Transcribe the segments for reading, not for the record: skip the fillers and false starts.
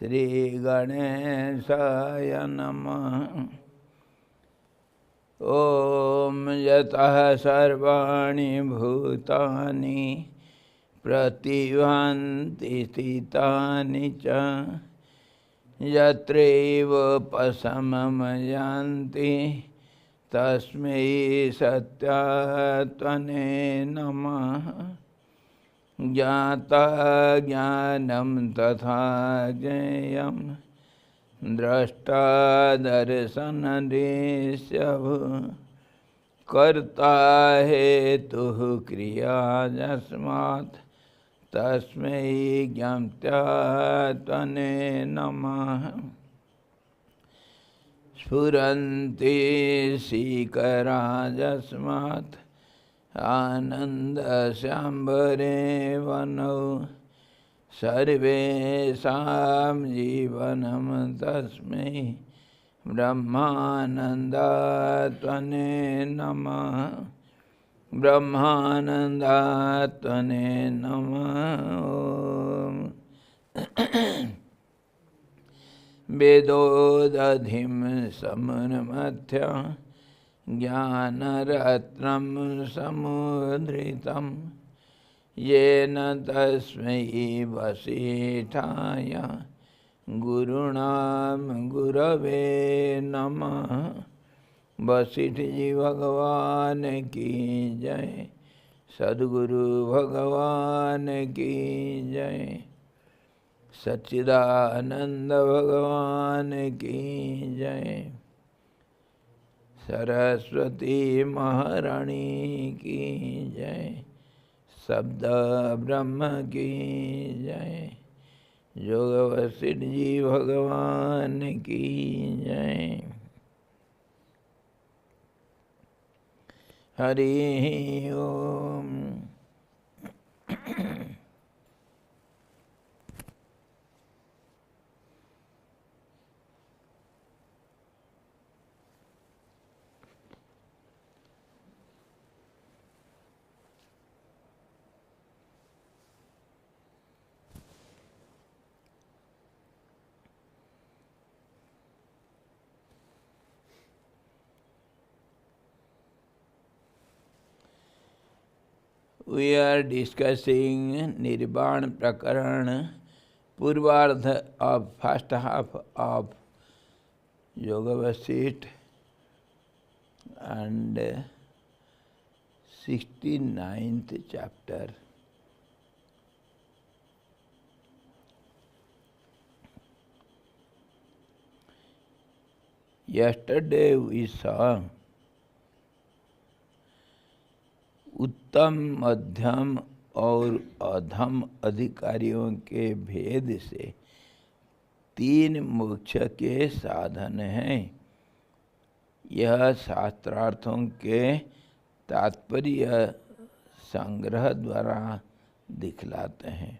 श्री गणेशाय नमः। ओम यतः सर्वाणि भूतानि प्रतिभान्ति स्थितानि च यत्रैव पसममयान्ति तस्मै सत्यात्मने नमः। ज्ञाता ज्ञानं तथा ज्ञेयं द्रष्टा दर्शनदृश्यः कर्ता हेतुः क्रिया यस्मात् तस्मै ज्ञात्यात्मने नमः। स्फुरन्ति सीकरा यस्मात् आनन्दस्याम्बरे वनौ सर्वेषां जीवनं तस्मै ब्रह्मानन्दात्मने नमः। ब्रह्मानन्दात्मने नमः। वेदोदधिं समन्मथ्य ज्ञानरत्नं समुद्रितं येन तस्मै वसिष्ठाय गुरुणां गुरवे नमः। वशिष्ठ जी भगवान की जय। सद्गुरु भगवान की जय। सच्चिदानंद भगवान की जय। सरस्वती महारानी की जय। शब्द ब्रह्म की जय। योग वशिष्ठ जी भगवान की जय। हरि ओम। We are discussing Nirvana Prakaran, Purvardha of first half of Yoga Vasishtha and 69th chapter. Yesterday we saw उत्तम मध्यम और अधम अधिकारियों के भेद से तीन मोक्ष के साधन हैं। यह शास्त्रार्थों के तात्पर्य संग्रह द्वारा दिखलाते हैं।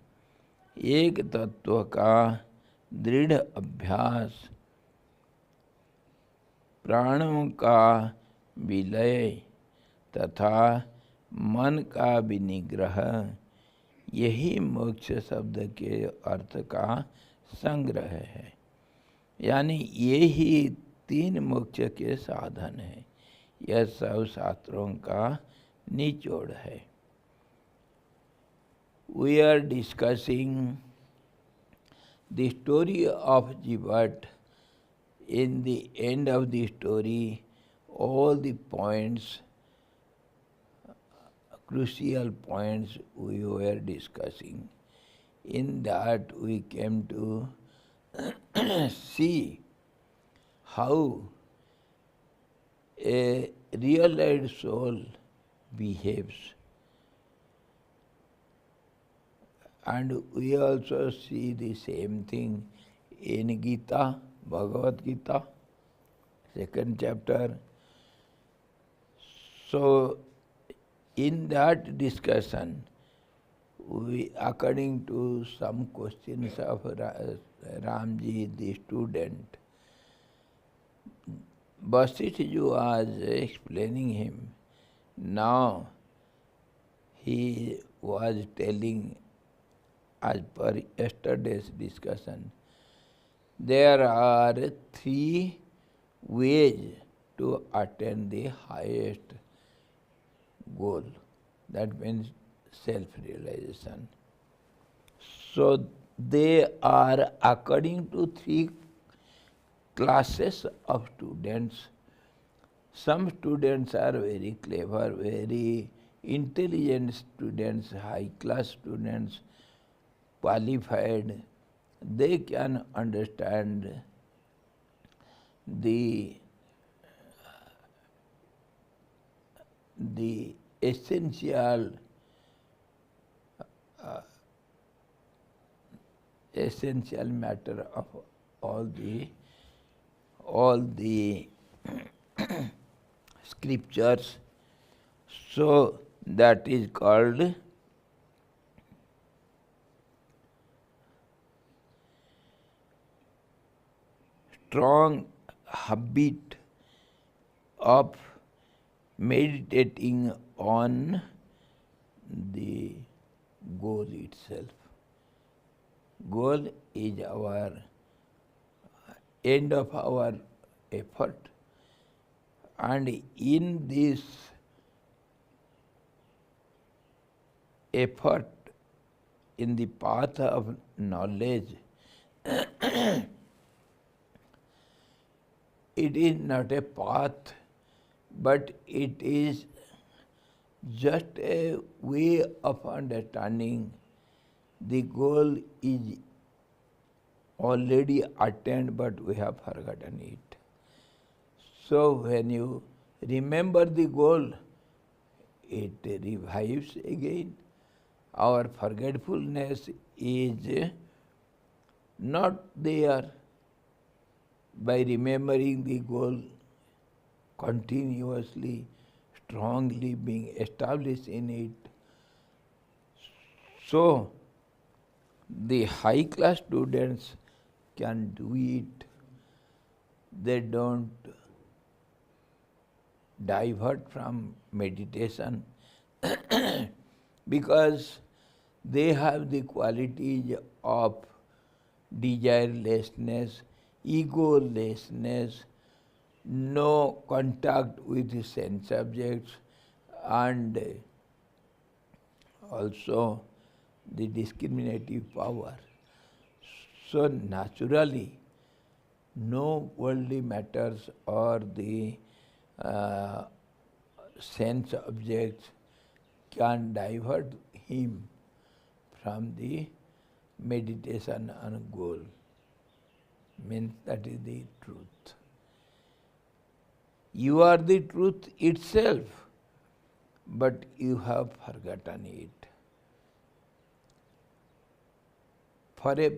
एक तत्व का दृढ़ अभ्यास, प्राणों का विलय तथा मन का विनिग्रह, यही मोक्ष शब्द के अर्थ का संग्रह है। यानी यही तीन मोक्ष के साधन है। यह सब शास्त्रों का निचोड़ है। We are discussing the story of Jivat. In the end of the story, all the points, crucial points we were discussing. In that we came to see how a realized soul behaves. And we also see the same thing in Gita, Bhagavad Gita, 2nd chapter. So, in that discussion, we, according to some questions of Ramji, the student, Vasishtha was explaining him. Now, he was telling, as per yesterday's discussion, There are three ways to attain the highest goal. That means self-realization. So they are according to three classes of students. Some students are very clever, very intelligent students, high-class students, qualified. They can understand the essential matter of all the scriptures. So that is called strong habit of meditating on the goal itself. Goal is our end of our effort, and in this effort in the path of knowledge, it is not a path, but it is just a way of understanding the goal is already attained, but we have forgotten it. So when you remember the goal, it revives again. Our forgetfulness is not there. By remembering the goal continuously, strongly being established in it. So, the high class students can do it. They don't divert from meditation because they have the qualities of desirelessness, egolessness, no contact with the sense objects, and also the discriminative power. So naturally, no worldly matters or the sense objects can divert him from the meditation on goal. Means that is the truth. You are the truth itself, but you have forgotten it. For a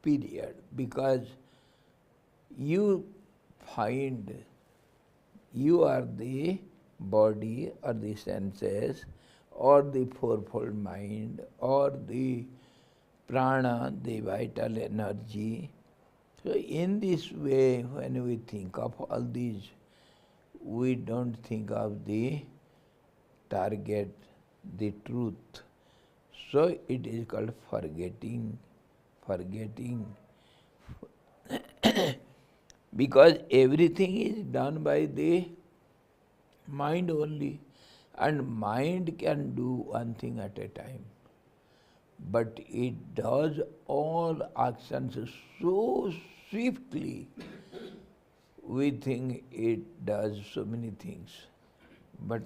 period, because you find you are the body or the senses or the fourfold mind or the prana, the vital energy. So in this way, when we think of all these, we don't think of the target, the truth. So it is called forgetting. Because everything is done by the mind only, and mind can do one thing at a time. But it does all actions so swiftly, we think it does so many things. But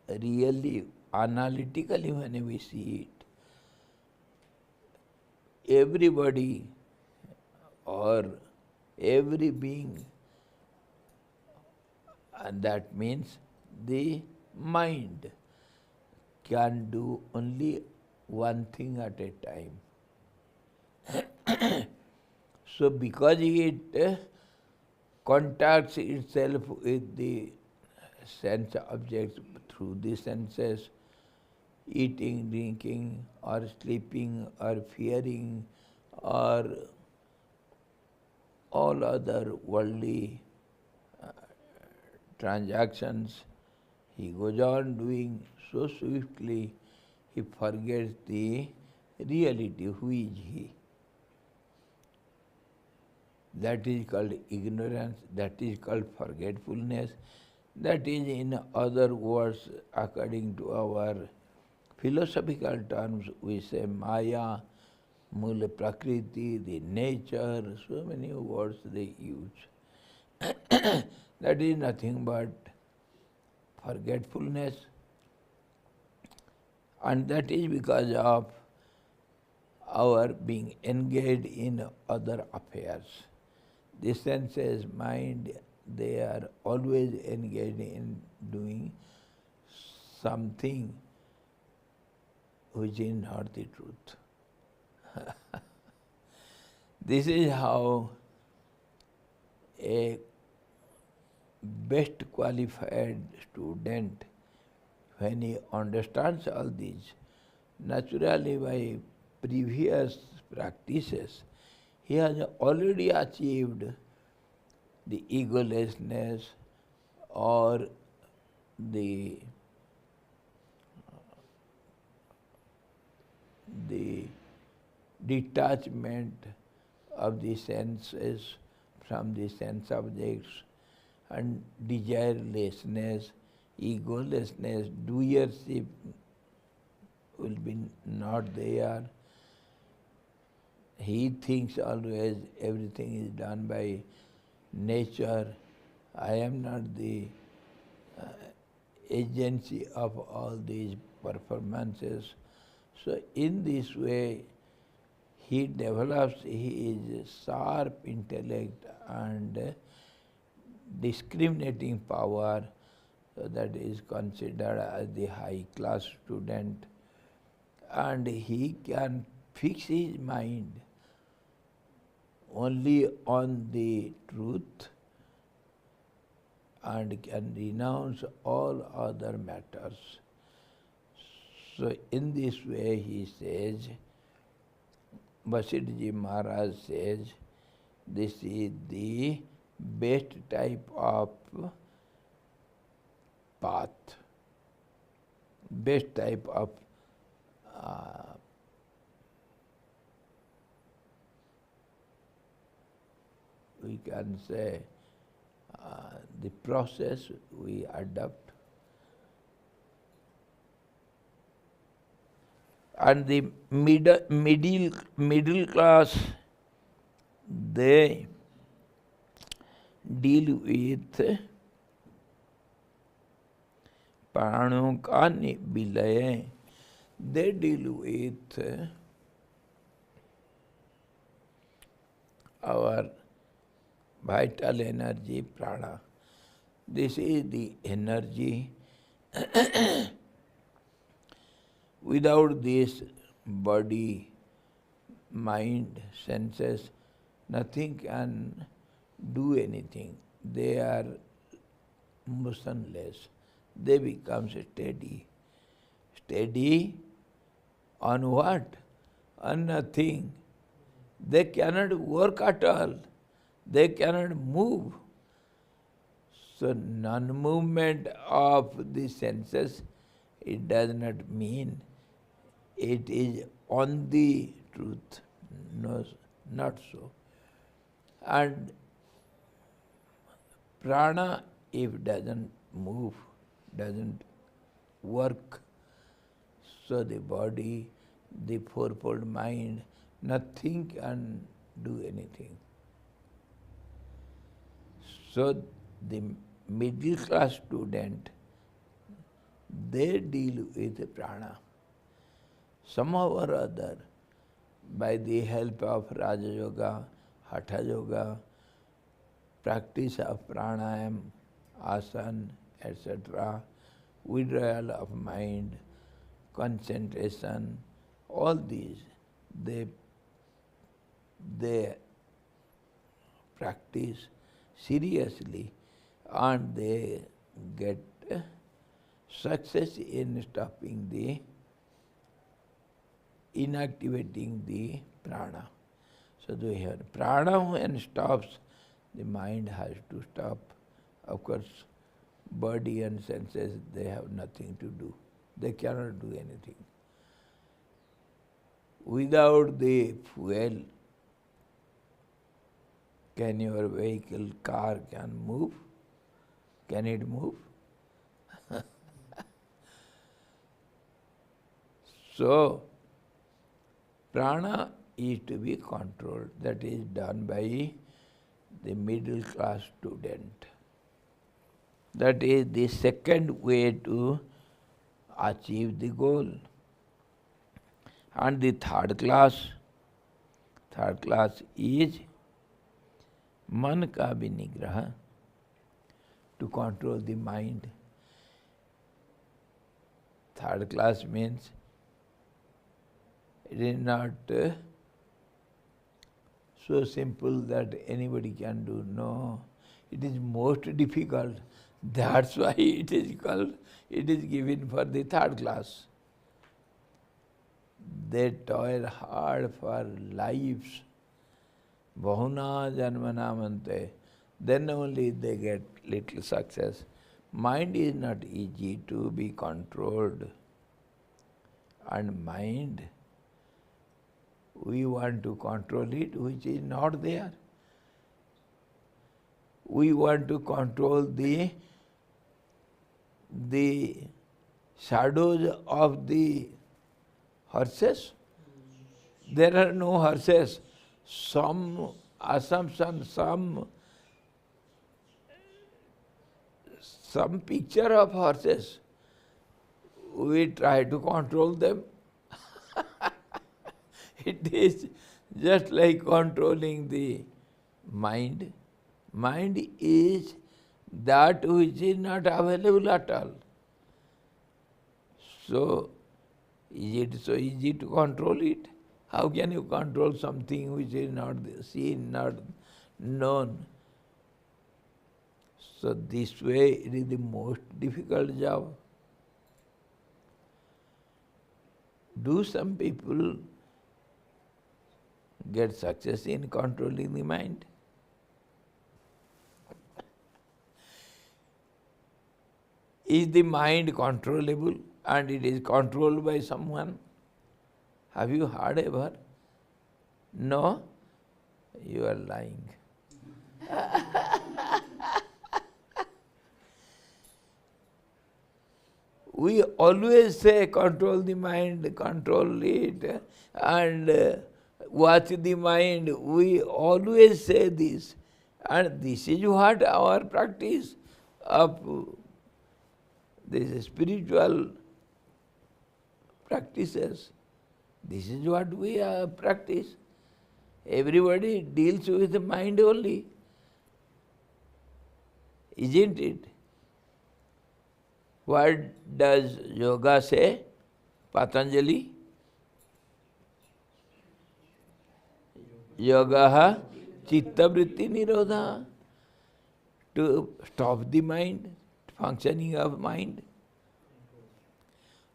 really, analytically, when we see it, everybody or every being, and that means the mind, can do only one thing at a time. So because it contacts itself with the sense objects through the senses, eating, drinking, or sleeping, or fearing, or all other worldly transactions, he goes on doing so swiftly, he forgets the reality, who is he. That is called ignorance, that is called forgetfulness. That is, in other words, according to our philosophical terms, we say Maya, Mula Prakriti, the nature, so many words they use. That is nothing but forgetfulness, and that is because of our being engaged in other affairs. The senses, mind, they are always engaged in doing something which is not the truth. This is how a best qualified student, when he understands all these, naturally by previous practices, he has already achieved the egolessness or the detachment of the senses from the sense objects, and desirelessness, egolessness, doership will be not there. He thinks always everything is done by nature. I am not the agency of all these performances. So in this way, he develops his sharp intellect and discriminating power, so that is considered as the high class student, and he can fix his mind only on the truth and can renounce all other matters. So in this way he says, Vasishtha Maharaj says, this is the best type of path, best type of we can say the process we adopt. And the middle class, they deal with प्राणों का विलय, they deal with our vital energy, prana. This is the energy. Without this body, mind, senses, nothing can do anything. They are motionless. They become steady. Steady on what? On nothing. They cannot work at all. They cannot move. So non-movement of the senses, it does not mean it is on the truth. No, not so. And prana, if doesn't move, doesn't work, so the body, the fourfold mind, nothing can do anything. So the middle class student, they deal with prana. Somehow or other, by the help of Raja Yoga, Hatha Yoga, practice of pranayam, asana, etc., withdrawal of mind, concentration, all these, they practice seriously and they get success in stopping the inactivating the prana. So we have prana when stops, the mind has to stop. Of course, body and senses, they have nothing to do. They cannot do anything. Without the fuel, Can your vehicle, car can move? Can it move? So, prana is to be controlled. That is done by the middle class student. That is the second way to achieve the goal. And the third class is man ka vinigraha, to control the mind. Third class means it is not so simple that anybody can do. No, it is most difficult. That's why it is given for the third class. They toil hard for lives. Bahuna janmana mante. Then only they get little success. Mind is not easy to be controlled. And mind, we want to control it, which is not there. We want to control the shadows of the horses. There are no horses. Some assumption, some picture of horses. We try to control them. It is just like controlling the mind. Mind is that which is not available at all. So, is it so easy to control it? How can you control something which is not seen, not known? So this way it is the most difficult job. Do some people get success in controlling the mind? Is the mind controllable and it is controlled by someone? Have you heard ever? No? You are lying. We always say control the mind, control it, and watch the mind. We always say this. And this is what our practice of this spiritual practices. This is what we practice. Everybody deals with the mind only. Isn't it? What does yoga say? Patanjali? Yoga chitta vritti nirodha. To stop the mind, functioning of mind.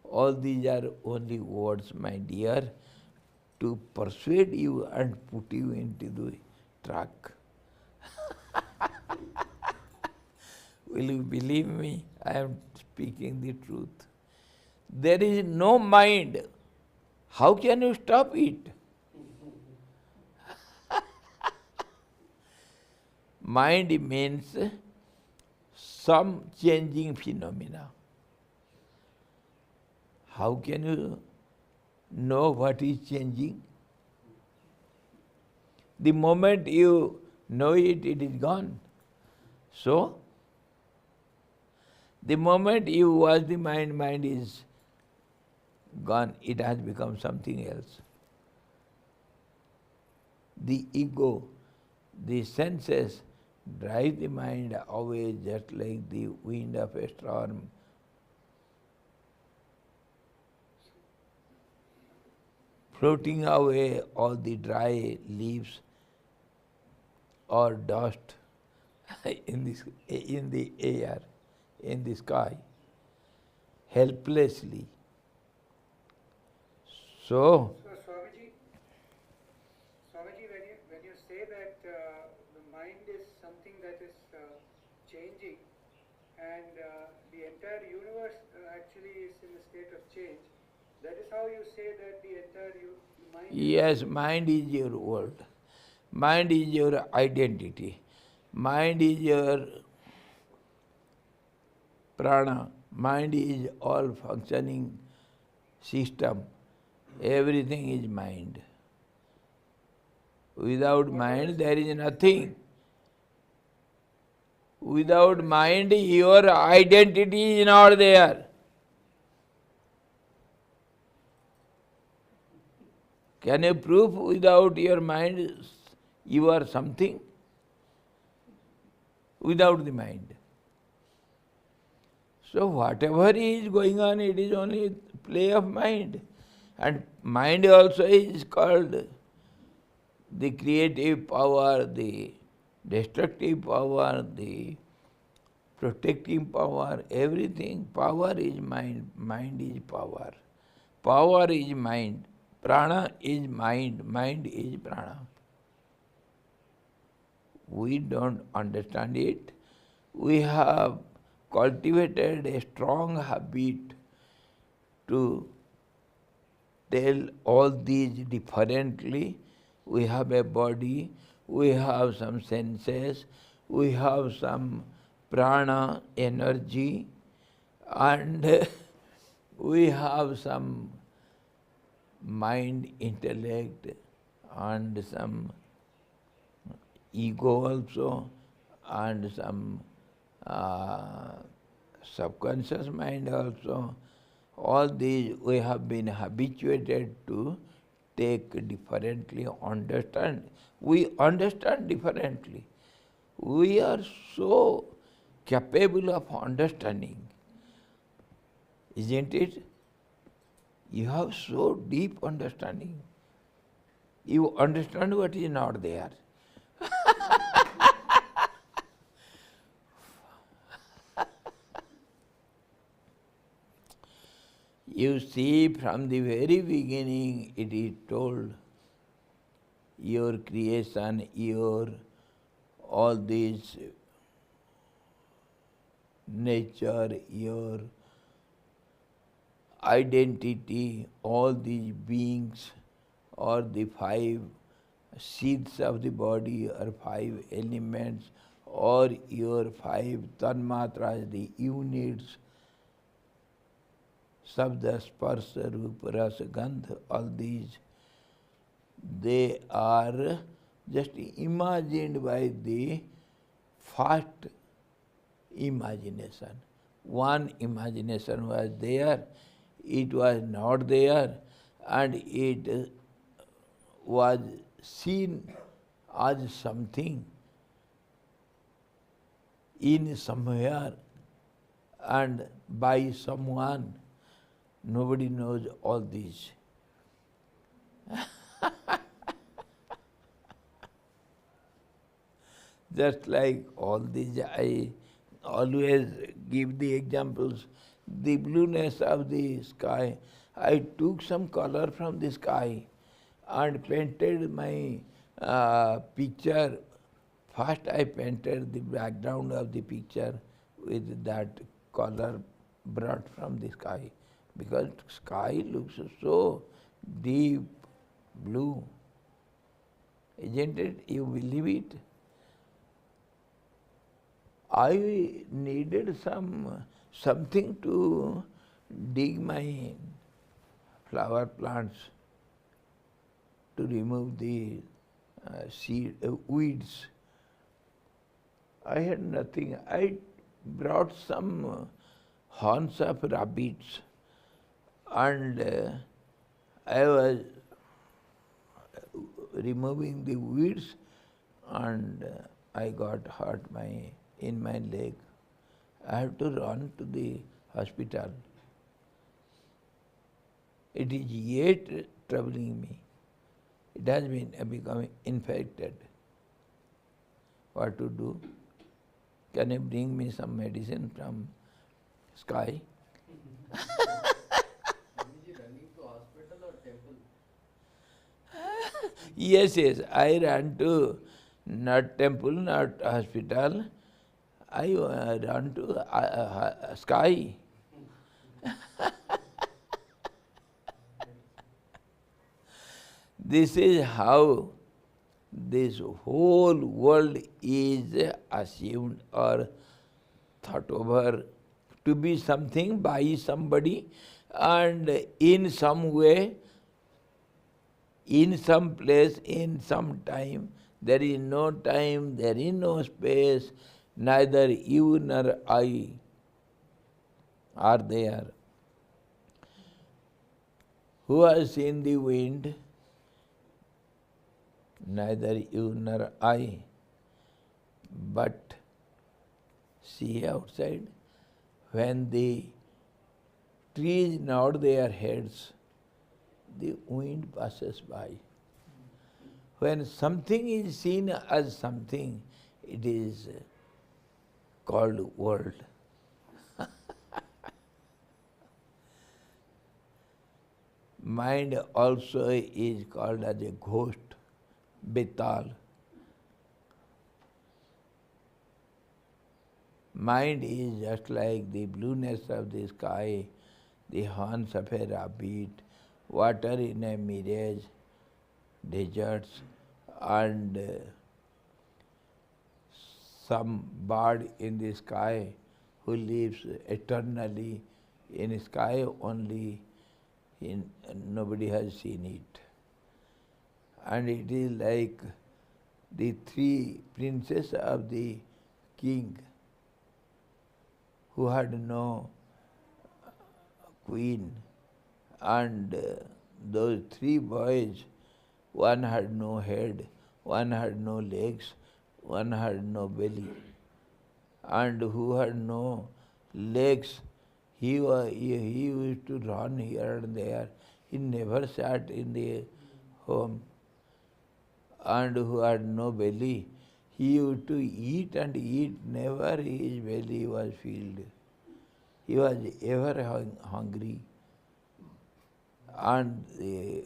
All these are only words, my dear, to persuade you and put you into the track. Will you believe me? I am speaking the truth. There is no mind. How can you stop it? Mind means some changing phenomena. How can you know what is changing? The moment you know it, it is gone. So, the moment you watch the mind is gone. It has become something else. The ego, the senses drive the mind away just like the wind of a storm. Floating away all the dry leaves or dust in the air, in the sky, helplessly. So Swamiji, when you say that the mind is something that is changing and the entire universe actually is in a state of change, that is how you say that the entire mind... Yes, mind is your world. Mind is your identity. Mind is your prana. Mind is all functioning system. Everything is mind. Without mind, there is nothing. Without mind, your identity is not there. Can you prove without your mind you are something? Without the mind. So whatever is going on, it is only play of mind. And mind also is called the creative power, the destructive power, the protecting power, everything. Power is mind, mind is power. Power is mind, prana is mind, mind is prana. We don't understand it. We have cultivated a strong habit to tell all these differently. We have a body, we have some senses, we have some prana, energy, and we have some mind, intellect, and some ego also, and some subconscious mind also. All these we have been habituated to take differently, understand. We understand differently. We are so capable of understanding, isn't it? You have so deep understanding. You understand what is not there. You see, from the very beginning it is told, your creation, your all this nature, your identity, all these beings, or the five seeds of the body, or five elements, or your five tanmatras, the units, Sabda, Sparsa, Rupa, Rasa, Gandha, all these, they are just imagined by the first imagination. One imagination was there, it was not there, and it was seen as something in somewhere and by someone. Nobody knows all this. Just like all these, I always give the examples. The blueness of the sky, I took some color from the sky and painted my picture. First I painted the background of the picture with that color brought from the sky, because sky looks so deep blue. Isn't it? You believe it? I needed something to dig my flower plants, to remove the weeds. I had nothing. I brought some horns of rabbits, and I was removing the weeds, and I got hurt in my leg. I have to run to the hospital. It is yet troubling me. It has been becoming infected. What to do? Can you bring me some medicine from sky? Running to hospital or temple? Yes, I ran to not temple, not hospital. I ran to sky. This is how this whole world is assumed or thought over to be something by somebody, and in some way, in some place, in some time. There is no time, there is no space, neither you nor I are there. Who has seen the wind? Neither you nor I. But see outside, when the trees nod their heads, the wind passes by. When something is seen as something, it is called world. Mind also is called as a ghost, betal. Mind is just like the blueness of the sky, the horns of a rabbit, water in a mirage, deserts, and some bird in the sky who lives eternally in sky only, nobody has seen it. And it is like the three princes of the king who had no queen, and those three boys, one had no head, one had no legs, one had no belly, and who had no legs, he used to run here and there. He never sat in the home. And who had no belly, he used to eat and eat, never his belly was filled. He was ever hungry. And the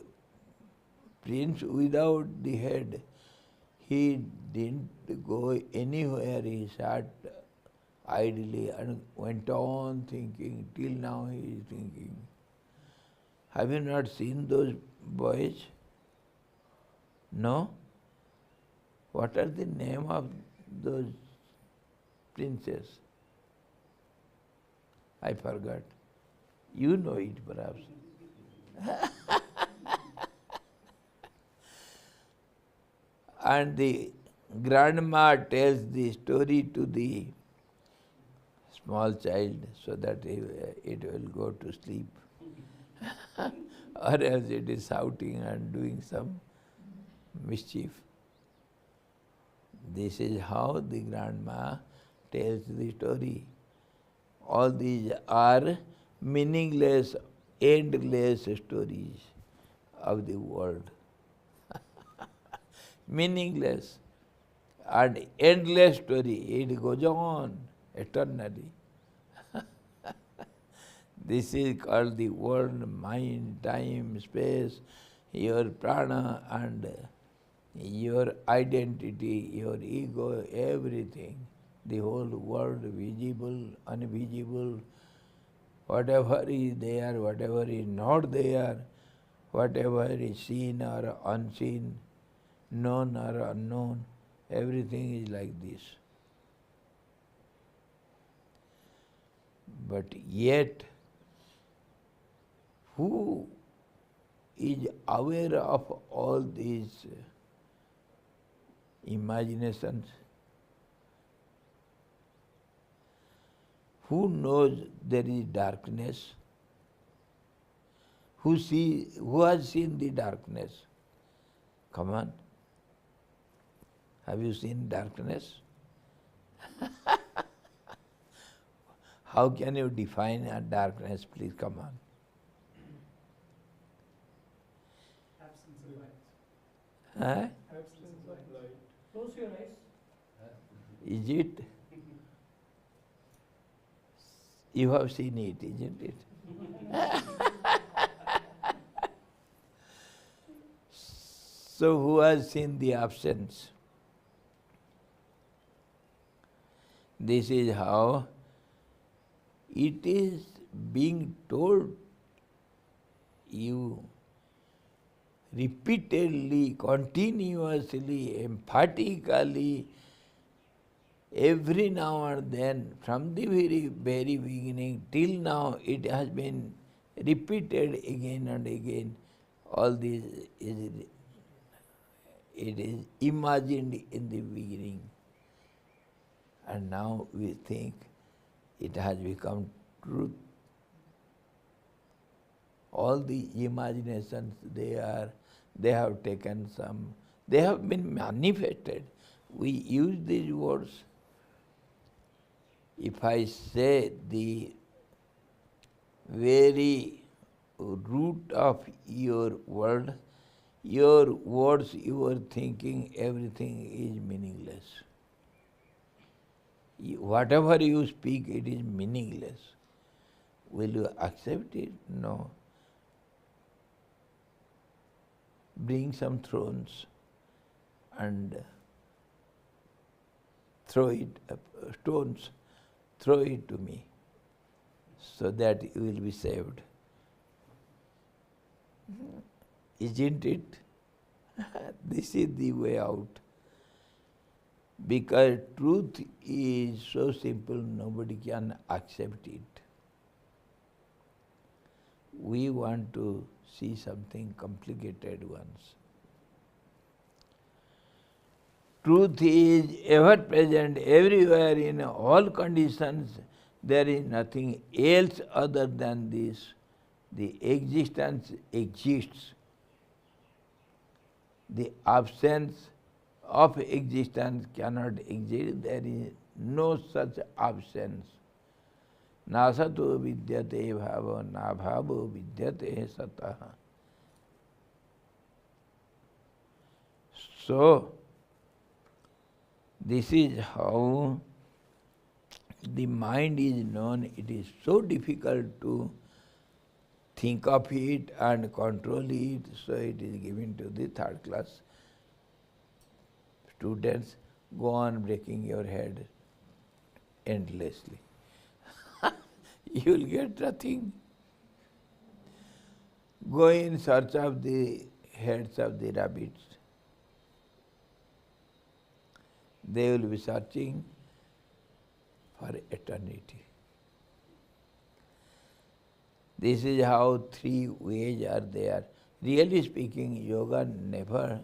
prince without the head, he didn't go anywhere, he sat idly and went on thinking, till now he is thinking. Have you not seen those boys? No? What are the name of those princes? I forgot. You know it perhaps. And the grandma tells the story to the small child so that it will go to sleep. Or else it is shouting and doing some mischief. This is how the grandma tells the story. All these are meaningless, endless stories of the world. Meaningless and endless story. It goes on eternally. This is called the world, mind, time, space, your prana and your identity, your ego, everything. The whole world, visible, invisible, whatever is there, whatever is not there, whatever is seen or unseen, known or unknown, everything is like this. But yet, who is aware of all these imaginations? Who knows there is darkness? Who has seen the darkness? Come on. Have you seen darkness? How can you define a darkness? Please come on. Absence of light. Huh? Absence of light. Close your eyes. Is it? You have seen it, isn't it? So who has seen the absence? This is how it is being told you. repeatedly, continuously, emphatically, every now and then, from the very beginning till now, it has been repeated again and again. All this it is imagined in the beginning. And now we think it has become truth. All the imaginations they have taken some, they have been manifested. We use these words. If I say the very root of your world, your words, your thinking, everything is meaningless. Whatever you speak, it is meaningless. Will you accept it? No. Bring some thrones and stones, throw it to me, so that you will be saved. Isn't it? This is the way out. Because truth is so simple, nobody can accept it. We want to see something complicated once. Truth is ever present everywhere in all conditions. There is nothing else other than this. The existence exists. The absence of existence cannot exist. There is no such absence. Nasato vidyate bhava, na bhavo vidyate sataha. So, this is how the mind is known. It is so difficult to think of it and control it, so it is given to the third class students. Go on breaking your head endlessly. You will get nothing. Go in search of the heads of the rabbits. They will be searching for eternity. This is how three ways are there. Really speaking, yoga never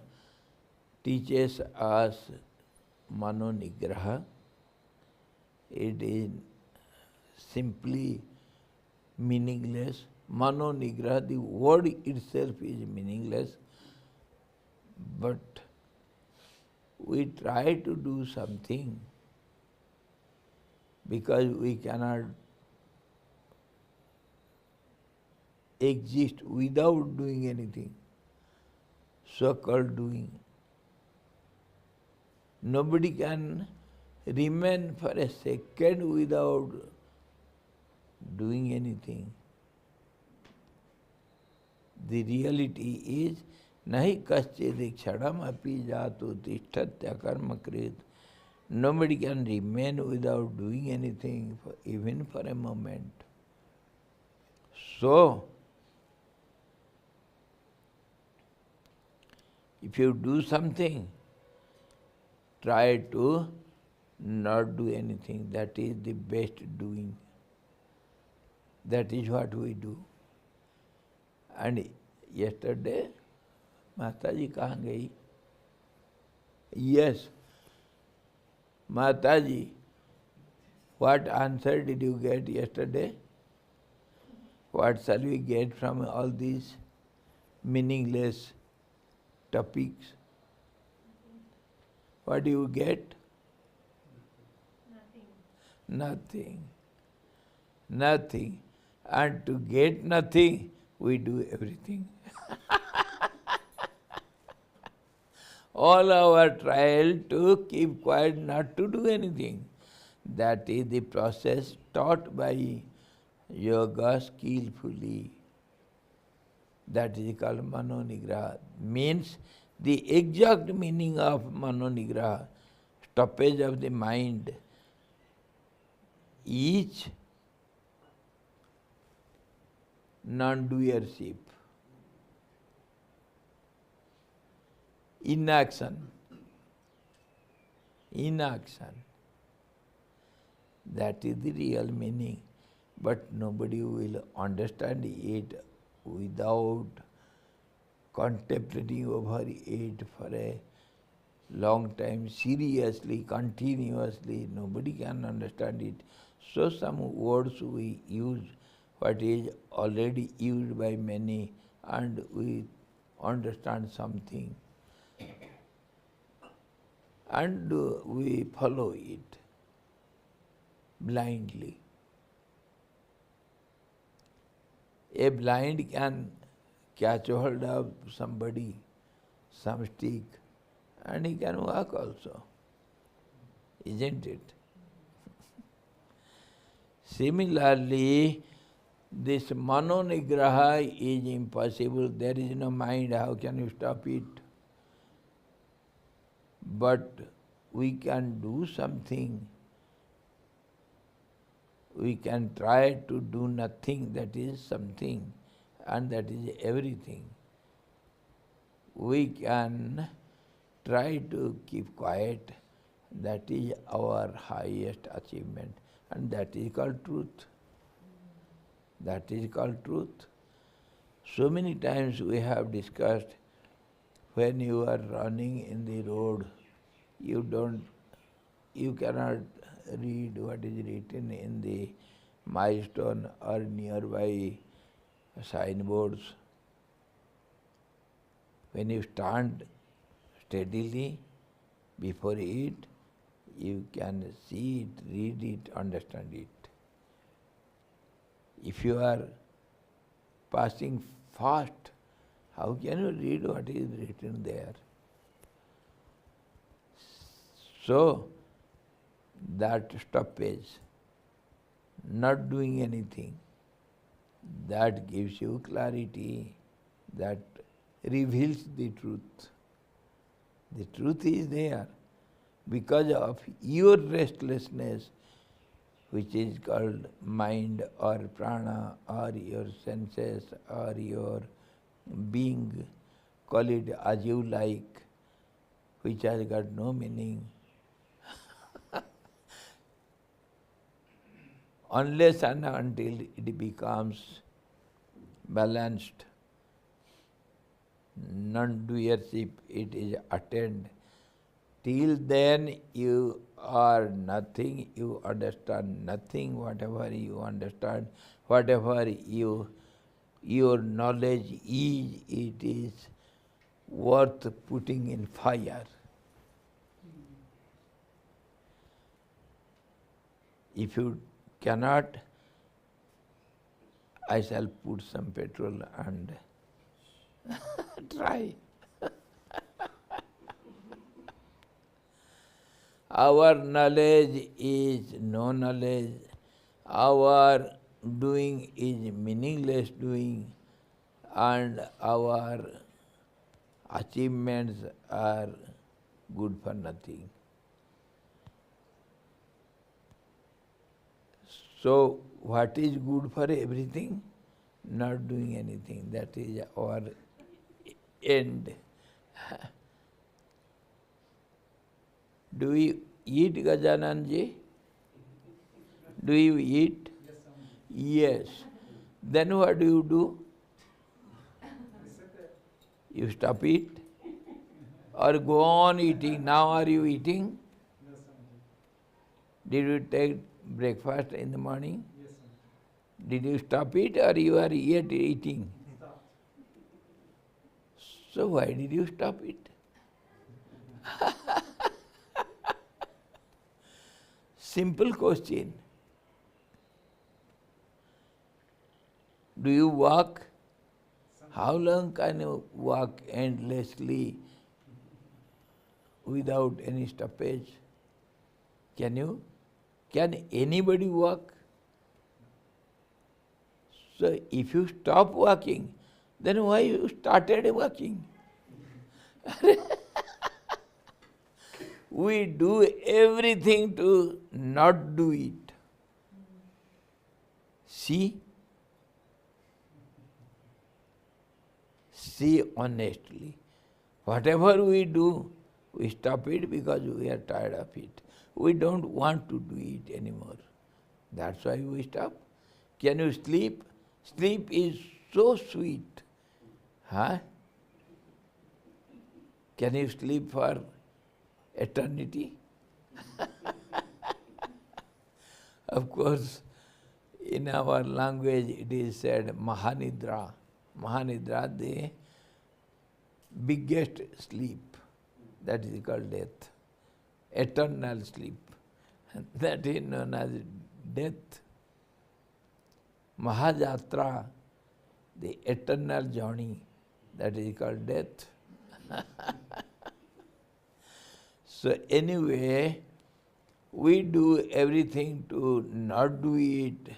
teaches us mano nigraha. It is simply meaningless. Mano nigraha, the word itself is meaningless, but we try to do something because we cannot exist without doing anything, so-called doing. Nobody can remain for a second without doing anything. The reality is, nahi kaschid kshadam api jato tishtatya karma krit. Nobody can remain without doing anything, even for a moment. So, if you do something, try to not do anything. That is the best doing. That is what we do. And yesterday, Mataji kahan gayi? Yes, Mataji, what answer did you get yesterday? What shall we get from all these meaningless topics? What do you get? Nothing. Nothing. And to get nothing, we do everything. All our trial to keep quiet, not to do anything. That is the process taught by yoga skillfully. That is called mano nigraha. Means the exact meaning of mano nigraha, stoppage of the mind, is non-doership. inaction. Inaction. That is the real meaning. But nobody will understand it without contemplating over it for a long time, seriously, continuously. Nobody can understand it. So some words we use, what is already used by many, and we understand something. And we follow it blindly. A blind can catch hold of somebody, some stick, and he can walk also. Isn't it? Similarly, this mano nigraha is impossible. There is no mind. How can you stop it? But we can do something. We can try to do nothing. That is something, and that is everything. We can try to keep quiet. That is our highest achievement, and that is called truth. That is called truth. So many times we have discussed, when you are running in the road, you cannot read what is written in the milestone or nearby signboards. When you stand steadily before it, you can see it, read it, understand it. If you are passing fast, how can you read what is written there? So, that stoppage, not doing anything, that gives you clarity, that reveals the truth. The truth is there. Because of your restlessness, which is called mind or prana or your senses or your being, call it as you like, which has got no meaning. Unless and until it becomes balanced, non-doership, it is attained. Till then you are nothing, you understand nothing. Whatever you understand, whatever your knowledge is, it is worth putting in fire. If you cannot, I shall put some petrol and try. Our knowledge is no knowledge. Our doing is meaningless doing, and our achievements are good for nothing. So, what is good for everything? Not doing anything. That is our end. Do you eat, Gajananji? Do you eat? Yes. Then what do? You stop it? Or go on eating? Now are you eating? Did you take breakfast in the morning? Yes, sir. Did you stop it or you are yet eating? Stop. So why did you stop it? Simple question. Do you walk? How long can you walk endlessly without any stoppage? Can you? Can anybody walk? So if you stop walking, then why you started walking? We do everything to not do it. See? See honestly. Whatever we do, we stop it because we are tired of it. We don't want to do it anymore. That's why we stop. Can you sleep? Sleep is so sweet. Huh? Can you sleep for eternity? Of course, in our language it is said Mahanidra. Mahanidra, the biggest sleep. That is called death. Eternal sleep. That is known as death. Mahajatra, the eternal journey. That is called death. So anyway, we do everything to not do it,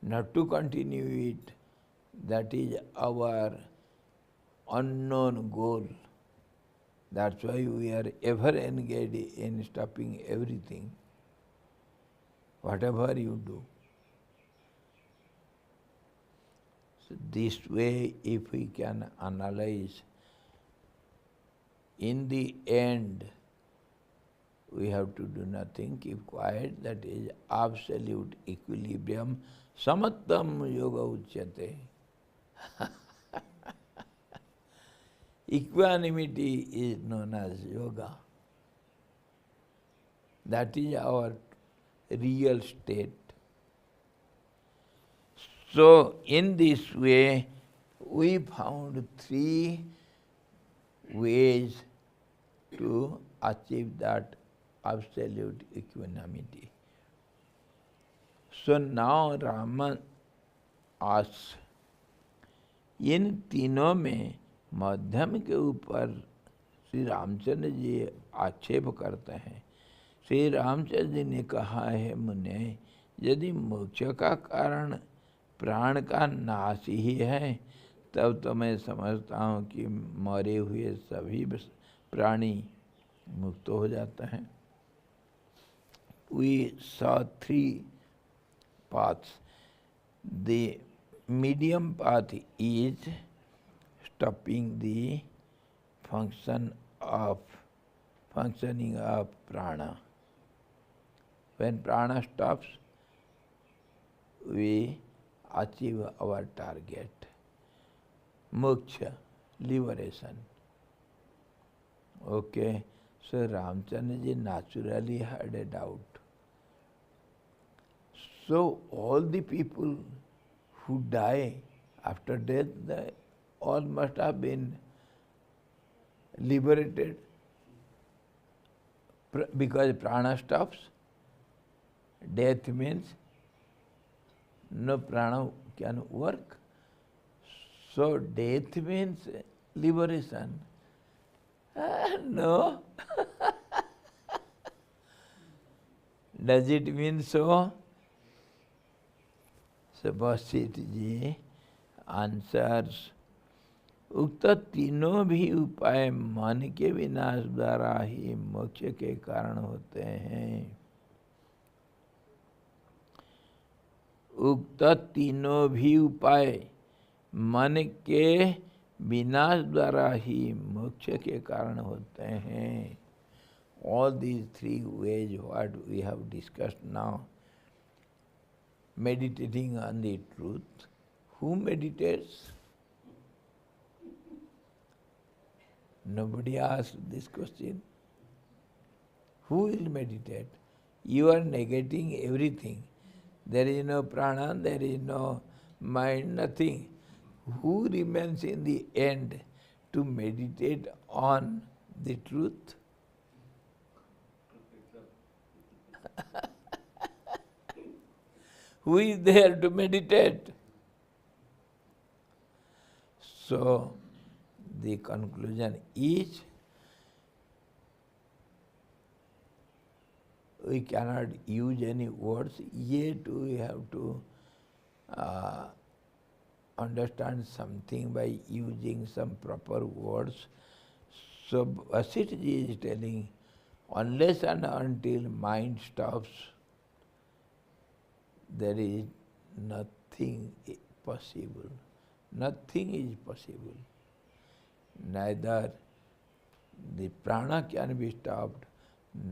not to continue it. That is our unknown goal. That's why we are ever engaged in stopping everything, whatever you do. So this way, if we can analyze, in the end, we have to do nothing, keep quiet, that is absolute equilibrium. Samattam yoga uchyate. Equanimity is known as yoga. That is our real state. So, in this way, we found 3 ways to achieve that absolute equanimity. So now Rama asks, इन तीनों में मध्यम के ऊपर श्री रामचंद्र जी आक्षेप करते हैं। श्री रामचंद्र जी ने कहा है, मुने, यदि मोक्ष का कारण प्राण का नाश ही है, तब तो मैं समझता हूँ कि मरे हुए सभी प्राणी मुक्त हो जाते हैं। We saw 3 paths. The medium path is stopping the functioning of prana. When prana stops, we achieve our target. Moksha, liberation. Okay, so Ramchandra ji naturally had a doubt. So all the people who die after death, they all must have been liberated because prana stops. Death means no prana can work. So death means liberation. No. Does it mean so? So Vasit ji answers, उक्त तीनों भी उपाय मन के विनाश द्वारा ही मोक्ष के कारण होते हैं। उक्त तीनों भी उपाय मन के विनाश द्वारा ही मोक्ष के कारण होते हैं। All these 3 ways what we have discussed now, meditating on the truth. Who meditates? Nobody asked this question. Who will meditate? You are negating everything. There is no prana, there is no mind, nothing. Who remains in the end to meditate on the truth? Who is there to meditate? So, the conclusion is, we cannot use any words, yet we have to understand something by using some proper words. So Vasit ji is telling, unless and until mind stops, there is nothing possible. Nothing is possible. Neither The prana can be stopped,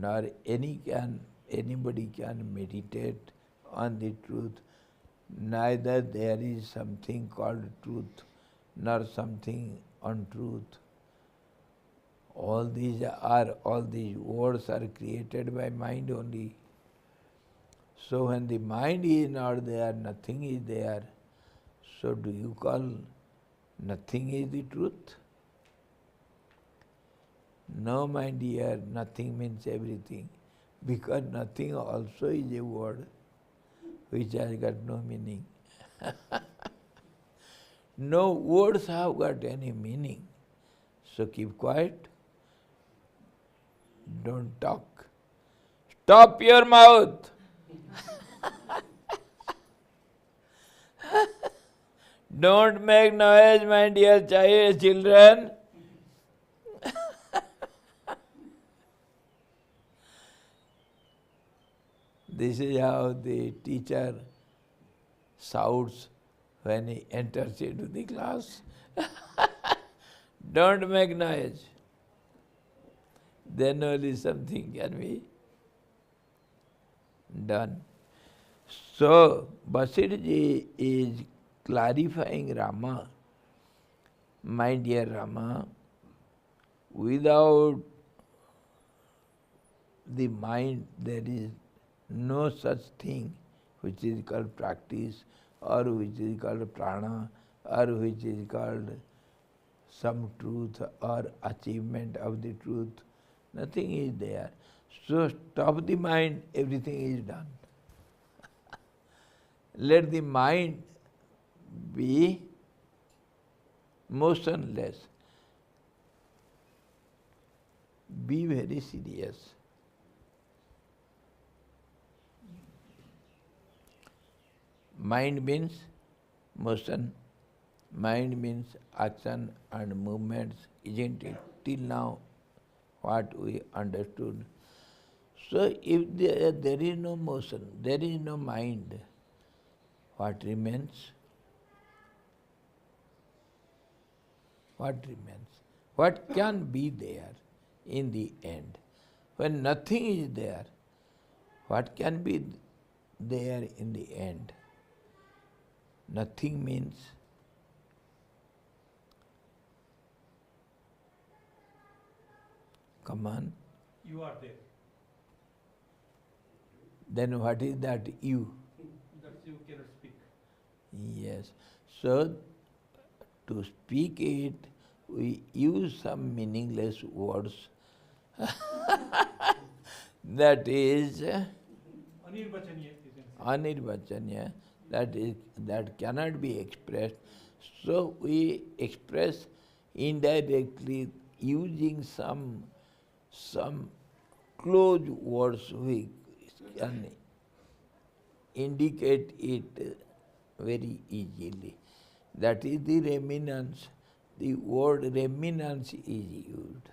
nor anybody can meditate on the truth. Neither there is something called truth, nor something untruth. All these words are created by mind only. So when the mind is not there, nothing is there. So do you call nothing is the truth? No, my dear, nothing means everything. Because nothing also is a word which has got no meaning. No words have got any meaning. So keep quiet. Don't talk. Stop your mouth. Don't make noise, my dear children. This is how the teacher shouts when he enters into the class. Don't make noise. Then only something can be done. So, Basirji is clarifying Rama. My dear Rama, without the mind there is no such thing which is called practice, or which is called prana, or which is called some truth or achievement of the truth. Nothing is there. So stop the mind, everything is done. Let the mind be motionless. Be very serious. Mind means motion, mind means action and movements, isn't it? Till now, what we understood. So if there is no motion, there is no mind, what remains? What remains? What can be there in the end? When nothing is there, what can be there in the end? Nothing means come on. You are there. Then what is that you? That you cannot speak. Yes. So to speak it, we use some meaningless words. That is Anirvachaniya, you can say. anirvachanya, that cannot be expressed. So we express indirectly using some close words we can indicate it very easily. That is the reminence. The word reminence is used.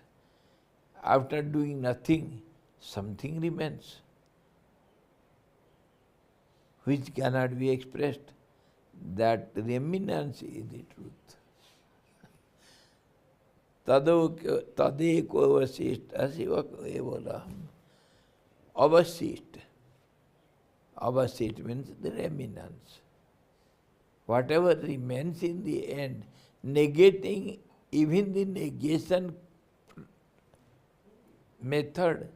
After doing nothing, something remains, which cannot be expressed. That reminence is the truth. Tadeko avasishta siva evolaham. Avasishta. Avasishta means the reminence. Whatever remains in the end, negating even the negation method,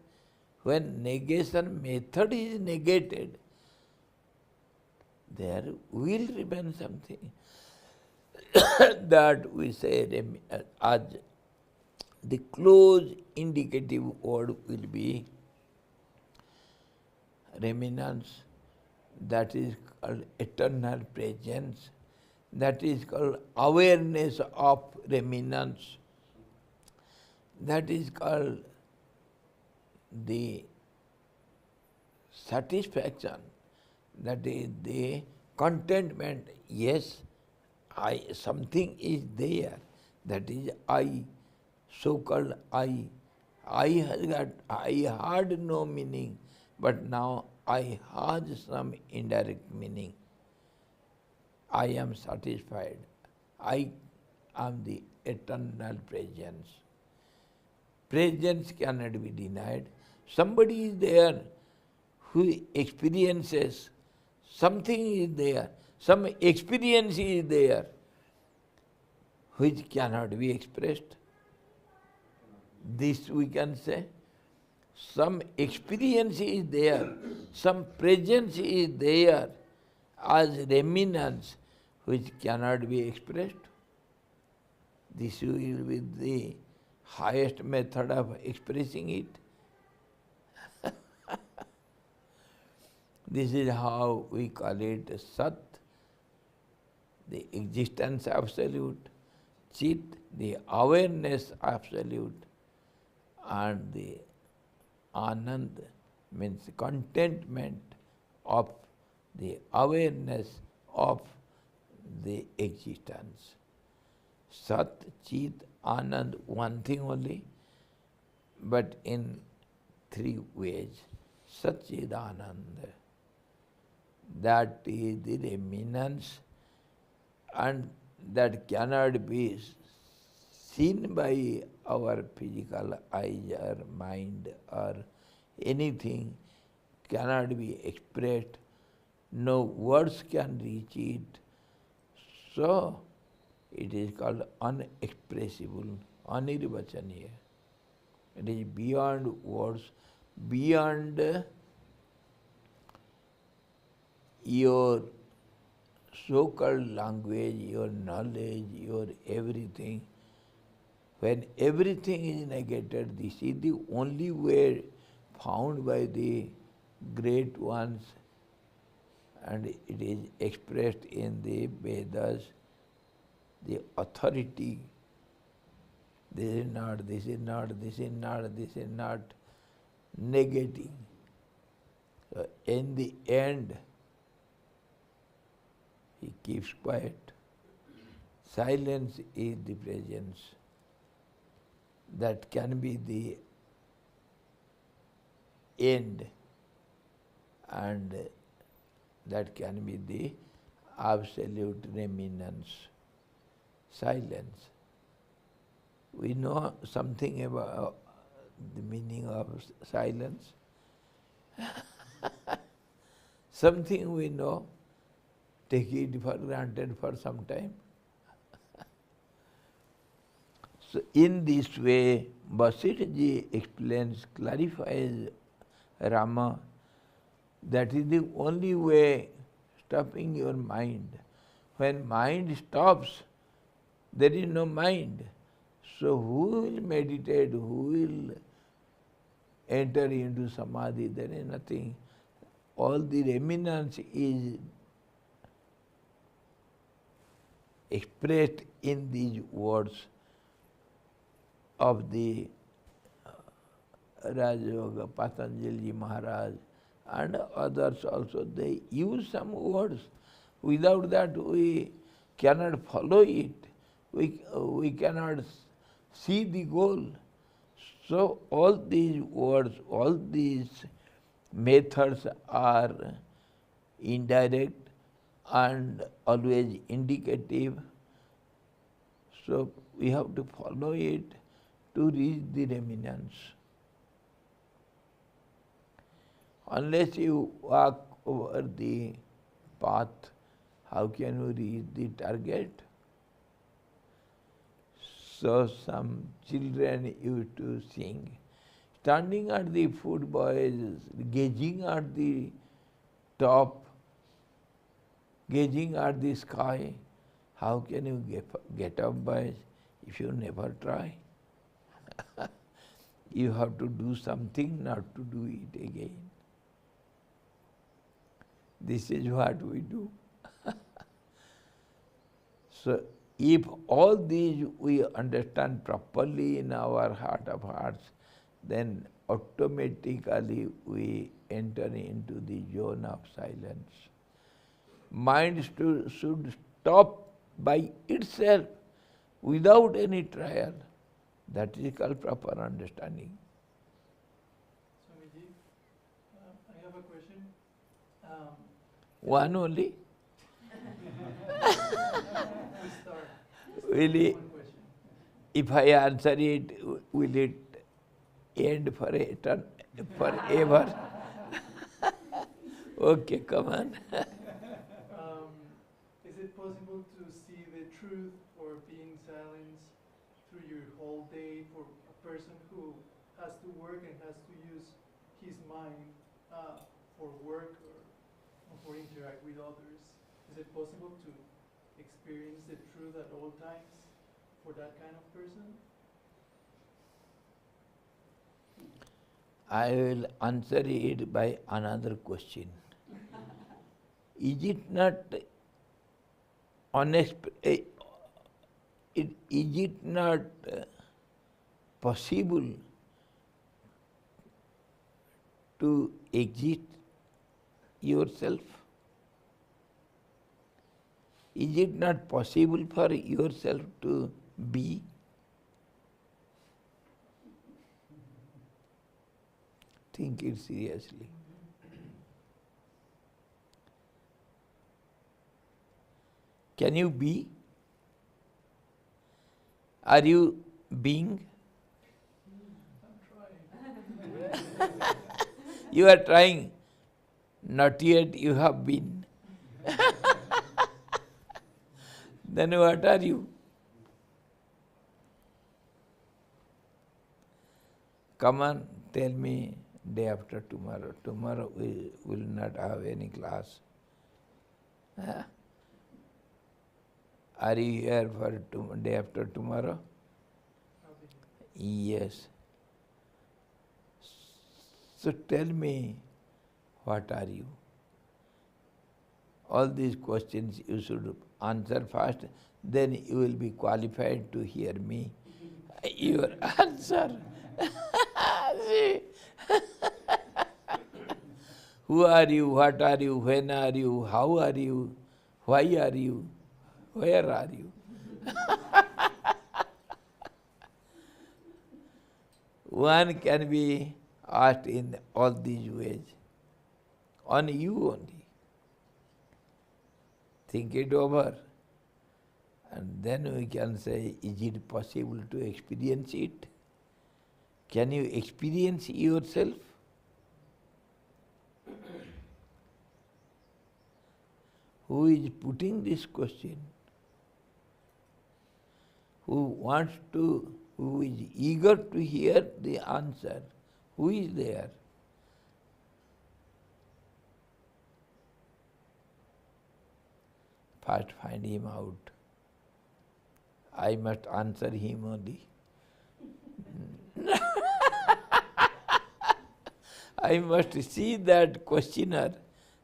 when negation method is negated, there will remain something. That we say as the close indicative word will be reminence. That is called eternal presence. That is called awareness of reminence. That is called the satisfaction. That is the contentment. Yes, something is there. That is I, so-called I. I had no meaning, but now I has some indirect meaning. I am satisfied. I am the eternal presence. presence cannot be denied. Somebody is there who experiences, something is there, some experience is there which cannot be expressed. This we can say. Some experience is there, some presence is there as remnants which cannot be expressed. This will be the highest method of expressing it. This is how we call it Sat, the existence absolute, Chit, the awareness absolute, and the Anand means contentment of the awareness of the existence. Sat, Chit, Anand, one thing only, but in three ways. Satchidananda, that is the remnants, and that cannot be seen by our physical eyes or mind or anything, cannot be expressed, no words can reach it. So, it is called unexpressible, anirvachaniya. It is beyond words, beyond your so-called language, your knowledge, your everything. When everything is negated, this is the only way found by the great ones, and it is expressed in the Vedas, the authority. This is not, this is not, this is not, this is not, negating. So in the end, he keeps quiet. Silence is the presence. That can be the end, and that can be the absolute remnants. Silence. We know something about the meaning of silence. Something we know, take it for granted for some time. So in this way, Vasishtha Ji explains, clarifies Rama, that is the only way stopping your mind. When mind stops, there is no mind. So who will meditate, who will enter into samadhi? There is nothing. All the remnants is expressed in these words of the Rajayoga, Patanjali Maharaj, and others also. They use some words. Without that we cannot follow it. We cannot see the goal. So all these words, all these methods are indirect and always indicative. So we have to follow it to reach the remnants. Unless you walk over the path, how can you reach the target? So some children used to sing, standing at the foot, boys, gazing at the top, gazing at the sky. How can you get up, boys, if you never try? You have to do something not to do it again. This is what we do. So if all these we understand properly in our heart of hearts, then automatically we enter into the zone of silence. Mind should stop by itself without any trial. That is called proper understanding. Swamiji, I have a question. One only? We start. Will it, One question. if I answer it, will it end forever. Okay, come on. Is it possible to see the truth or be in silence through your whole day for a person who has to work and has to use his mind for work or for interact with others? Is it possible to experience the truth at all times for that kind of person? I will answer it by another question. Is it not is it not possible to exit yourself? Is it not possible for yourself to be? Think it seriously. Can you be? Are you being? I'm trying. You are trying. Not yet you have been. Then what are you? Come on, tell me day after tomorrow. Tomorrow we will not have any class. Huh? Are you here for day after tomorrow? I'll be here. Yes. So tell me, what are you? All these questions you should answer first, then you will be qualified to hear me. Your answer. See? Who are you? What are you? When are you? How are you? Why are you? Where are you? One can be asked in all these ways. On you only. Think it over. And then we can say, is it possible to experience it? Can you experience yourself? Who is putting this question? Who is eager to hear the answer? Who is there? First find him out. I must answer him only. I must see that questioner,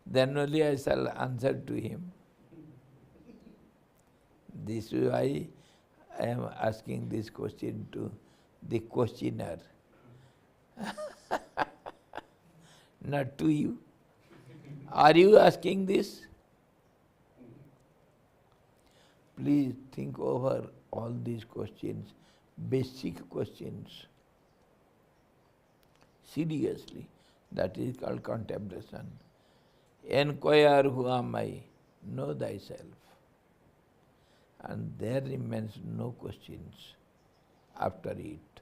then only I shall answer to him. This is why I am asking this question to the questioner, not to you. Are you asking this? Please think over all these questions, basic questions, seriously. That is called contemplation. Enquire who am I, know thyself. And there remains no questions after it.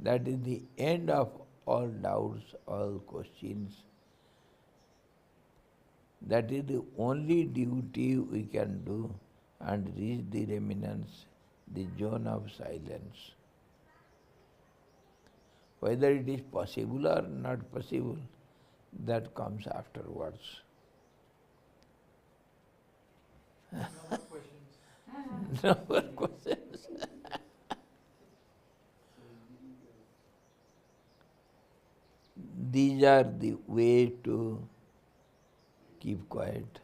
That is the end of all doubts, all questions. That is the only duty we can do and reach the remnants, the zone of silence. Whether it is possible or not possible, that comes afterwards. No more questions. No more questions. These are the way to keep quiet,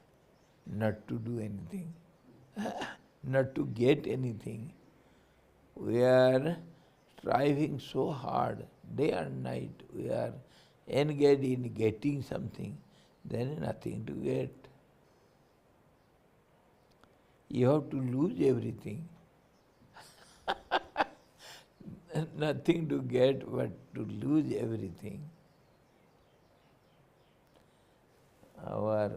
not to do anything, not to get anything. We are striving so hard, day and night, we are engaged in getting something, then nothing to get. You have to lose everything. Nothing to get, but to lose everything. Our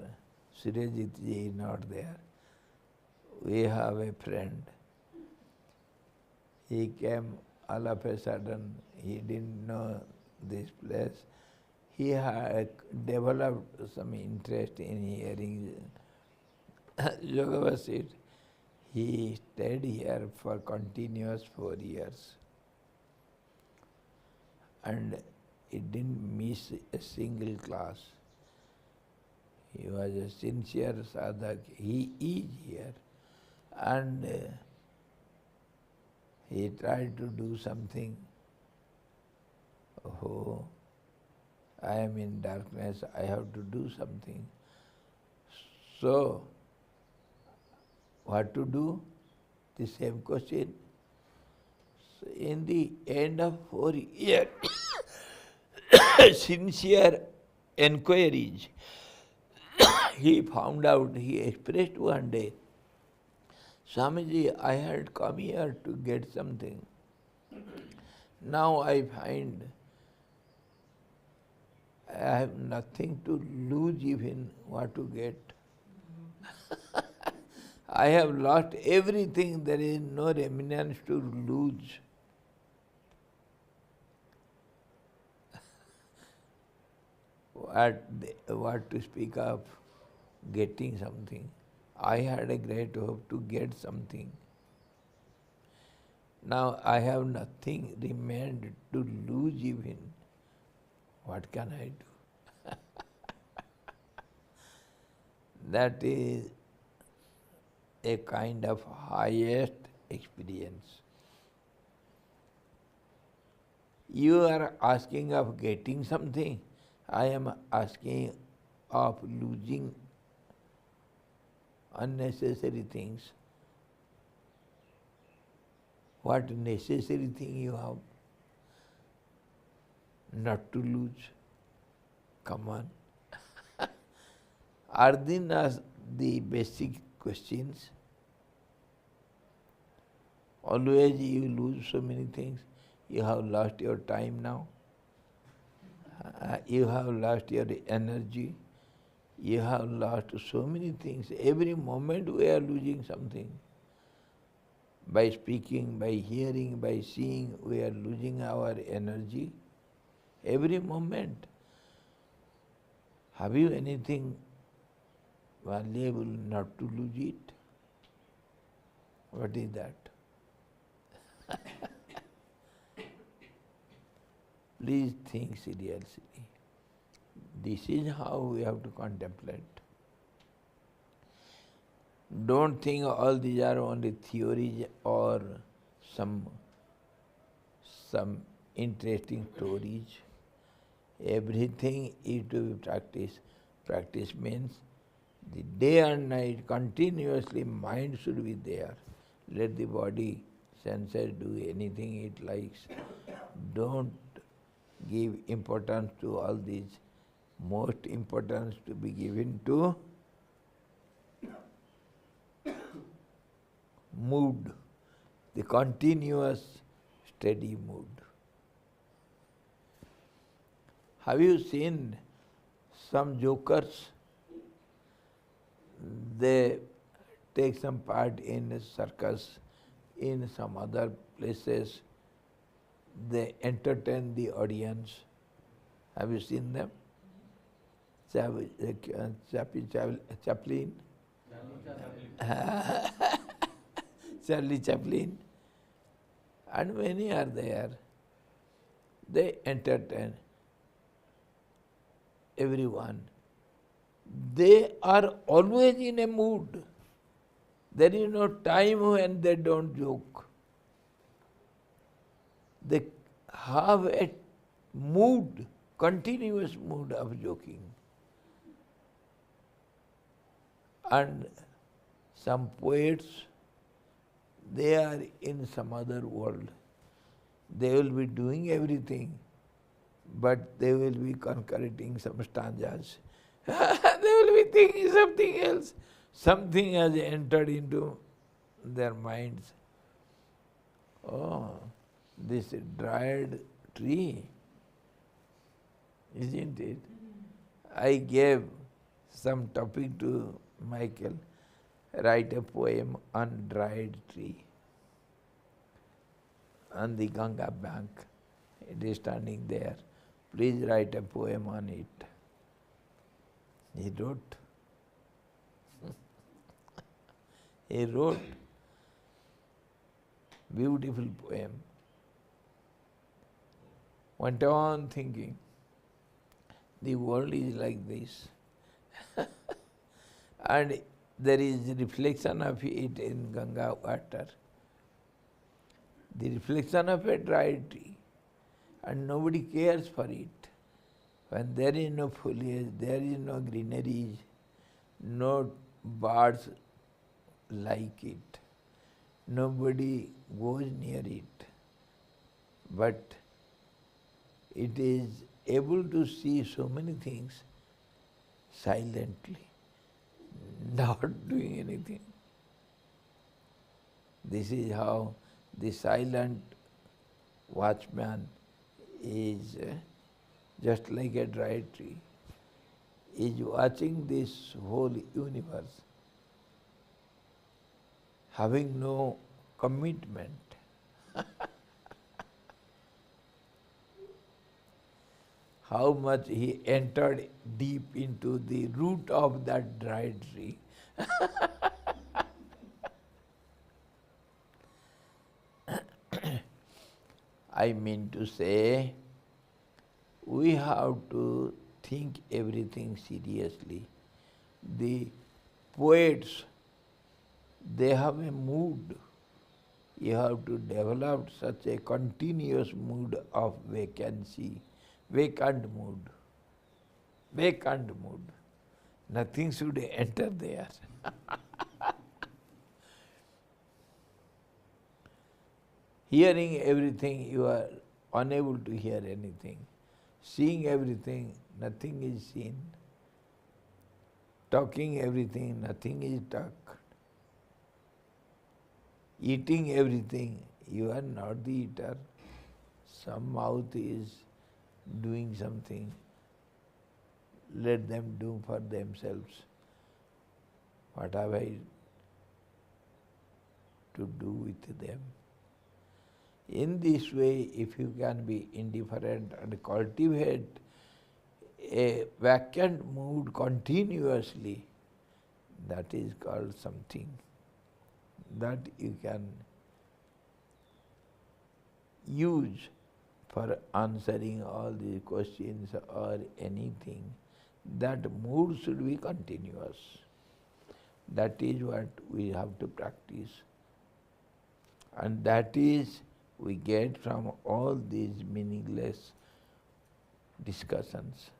Surajit ji is not there. We have a friend. He came all of a sudden he didn't know this place. He had developed some interest in hearing Yoga Vasid. He stayed here for continuous 4 years and he didn't miss a single class. He was a sincere sadhak. He is here and he tried to do something. Oh, I am in darkness, I have to do something. So, what to do? The same question. So in the end of 4 years, sincere enquiries, he found out, he expressed one day, Swamiji, I had come here to get something. Now I find I have nothing to lose even what to get. I have lost everything, there is no remnants to lose. What to speak of getting something? I had a great hope to get something. Now I have nothing remained to lose even. What can I do? That is a kind of highest experience. You are asking of getting something, I am asking of losing unnecessary things. What necessary thing you have not to lose? Come on. Are these the basic questions? Always you lose so many things. You have lost your time now. You have lost your energy. You have lost so many things. Every moment we are losing something. By speaking, by hearing, by seeing, we are losing our energy. Every moment. Have you anything valuable not to lose it? What is that? Please think seriously. This is how we have to contemplate. Don't think all these are only theories or some interesting stories. Everything is to be practiced. Practice means the day and night continuously mind should be there. Let the body, senses do anything it likes. Don't give importance to all these. Most importance to be given to mood, the continuous steady mood. Have you seen some jokers? They take some part in a circus, in some other places. They entertain the audience. Have you seen them? Chaplin? Charlie Chaplin. And many are there. They entertain everyone. They are always in a mood. There is no time when they don't joke. They have a mood, continuous mood of joking. And some poets, they are in some other world. They will be doing everything, but they will be concocting some stanzas. They will be thinking something else. Something has entered into their minds. Oh, this dried tree, isn't it? I gave some topic to Michael, write a poem on dried tree. on the Ganga bank. It is standing there. Please write a poem on it. He wrote. He wrote beautiful poem. Went on thinking, the world is like this. And there is reflection of it in Ganga water. The reflection of a dry tree. And nobody cares for it. When there is no foliage, there is no greenery, no birds like it. Nobody goes near it. But it is able to see so many things silently, not doing anything. This is how the silent watchman is just like a dry tree, is watching this whole universe, having no commitment. How much he entered deep into the root of that dry tree. I mean to say, we have to think everything seriously. The poets, they have a mood. You have to develop such a continuous mood of vacancy, vacant mood. Vacant mood. Nothing should enter there. Hearing everything, you are unable to hear anything. Seeing everything, nothing is seen. Talking everything, nothing is talked. Eating everything, you are not the eater. Some mouth is doing something. Let them do for themselves. What have I to do with them? In this way, if you can be indifferent and cultivate a vacant mood continuously, that is called something that you can use for answering all these questions or anything. That mood should be continuous. That is what we have to practice. And that is we get from all these meaningless discussions.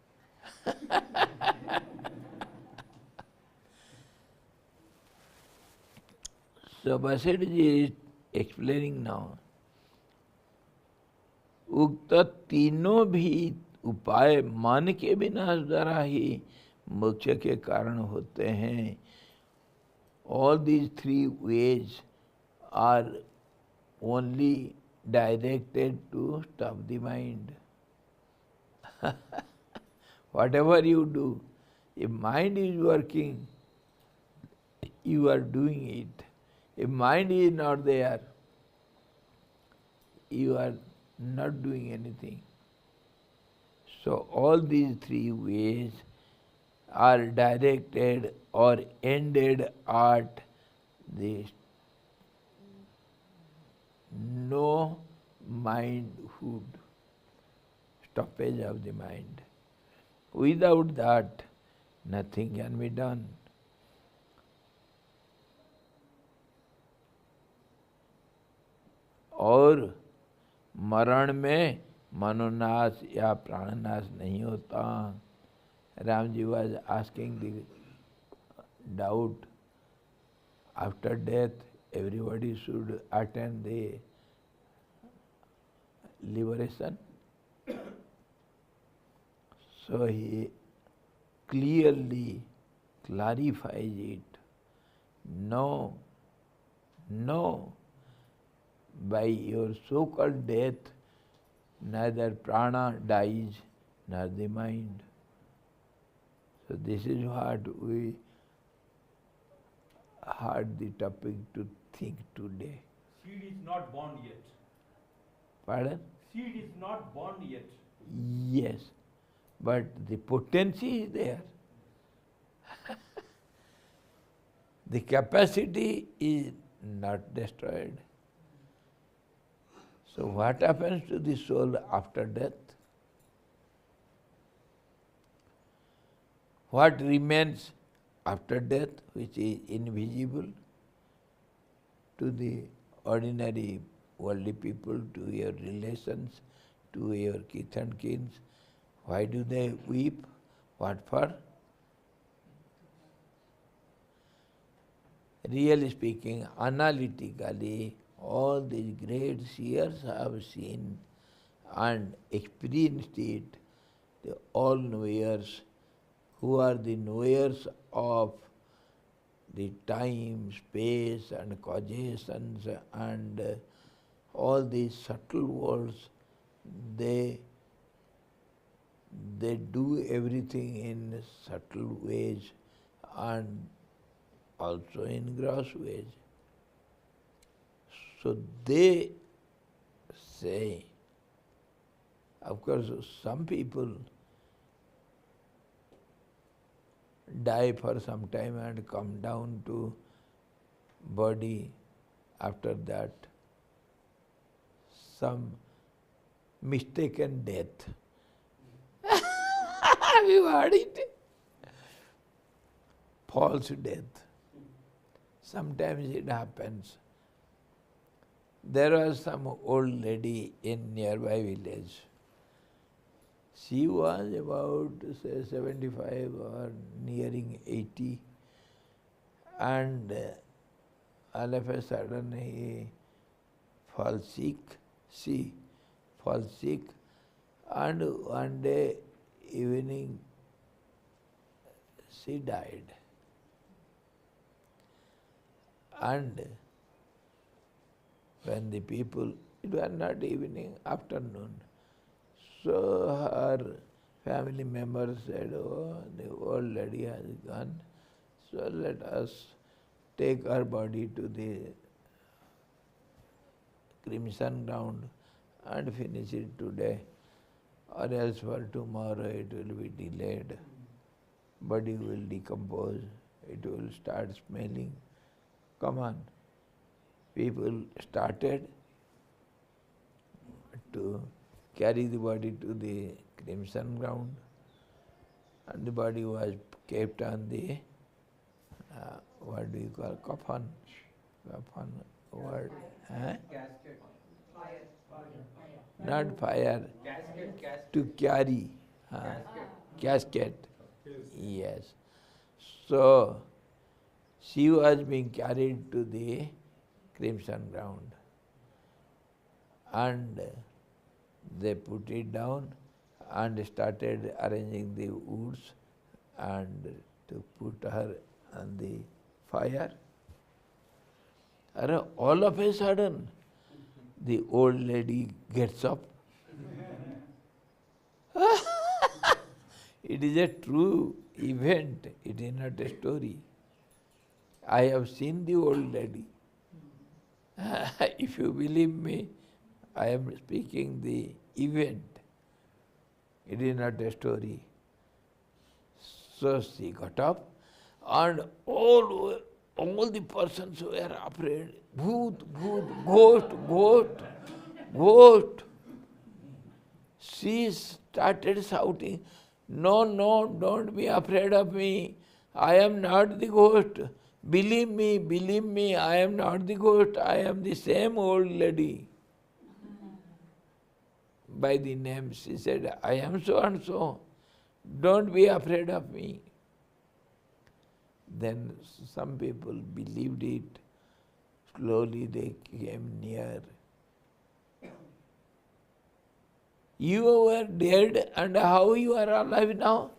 So Basidji is explaining now, उक्त तीनों भी उपाय मन के विनाश द्वारा ही मोक्ष के कारण होते हैं. All these three ways are only directed to stop the mind. Whatever you do, if mind is working, you are doing it. If mind is not there, you are not doing anything. So all these three ways are directed or ended at the no mindhood, stoppage of the mind. Without that, nothing can be done. और मरण में मनोनाश या प्राणनाश नहीं होता. Ram ji was asking the doubt, after death everybody should attend the liberation. So he clearly clarifies it. No, no, by your so-called death, neither prana dies, nor the mind. So this is what we had the topic to think today. Seed is not born yet. Pardon? Seed is not born yet. Yes, but the potency is there. The capacity is not destroyed. So what happens to the soul after death? What remains after death, which is invisible to the ordinary worldly people, to your relations, to your kith and kins? Why do they weep? What for? Really speaking, analytically, all these great seers have seen and experienced it, the all-knowers, who are the knowers of the time, space and causations and all these subtle worlds, they do everything in subtle ways and also in gross ways. So they say, of course, some people die for some time and come down to body after that, some mistaken death. Have you heard it? False death. Sometimes it happens. There was some old lady in nearby village. She was about, say, 75 or nearing 80, and all of a sudden he falls sick, she falls sick, and one day evening she died. And when the people, it was not evening, afternoon, so her family members said, oh, the old lady has gone, so let us take her body to the crimson ground and finish it today, or else for tomorrow it will be delayed. Body will decompose, it will start smelling. Come on. People started to carry the body to the crimson ground, and the body was kept on the, what do you call, coffin? Coffin, what? Casket. Not fire, Casket. to carry. Casket. Casket. Yes. So, she was being carried to the crimson ground, and they put it down and started arranging the woods and to put her on the fire. And all of a sudden, the old lady gets up. It is a true event, it is not a story. I have seen the old lady. If you believe me, I am speaking the event. It is not a story. So she got up, and all the persons were afraid. Bhoot, bhoot, ghost, ghost, ghost. She started shouting, no, no, don't be afraid of me. I am not the ghost. Believe me, I am not the ghost. I am the same old lady. By the name, she said, I am so and so. Don't be afraid of me. Then some people believed it. Slowly they came near. You were dead, and how you are alive now?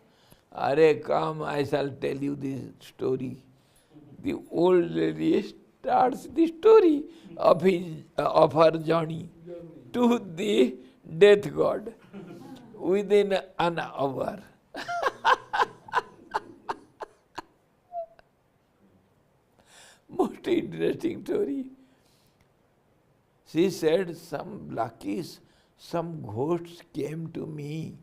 Are, come, I shall tell you this story. The old lady starts the story of her journey to the death god within an hour. Most interesting story. She said, some Lakis, some ghosts came to me.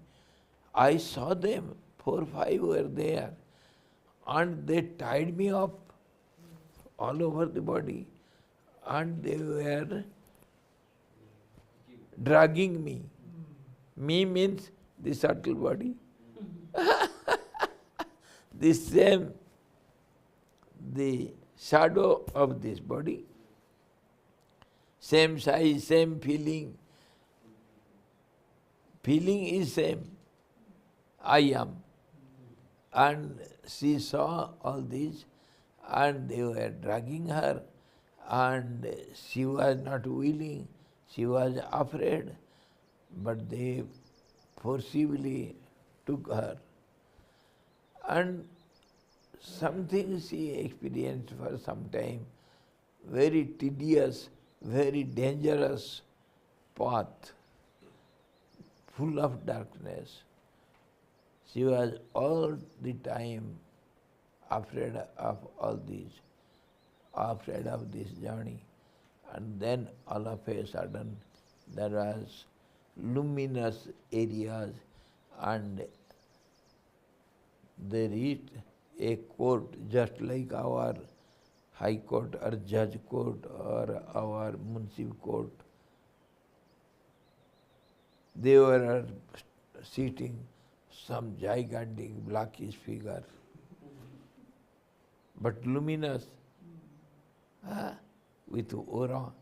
I saw them, 4, 5 were there. And they tied me up all over the body. And they were dragging me. Me means the subtle body. The same, the shadow of this body, same size, same feeling. Feeling is same. I am. And she saw all this, and they were dragging her, and she was not willing, she was afraid, but they forcibly took her. And something she experienced for some time, very tedious, very dangerous path, full of darkness. She was all the time afraid of all this, afraid of this journey. And then all of a sudden there was luminous areas, and they reached a court just like our high court or judge court or our municipal court. They were sitting some gigantic blackish figure, but luminous, with aura.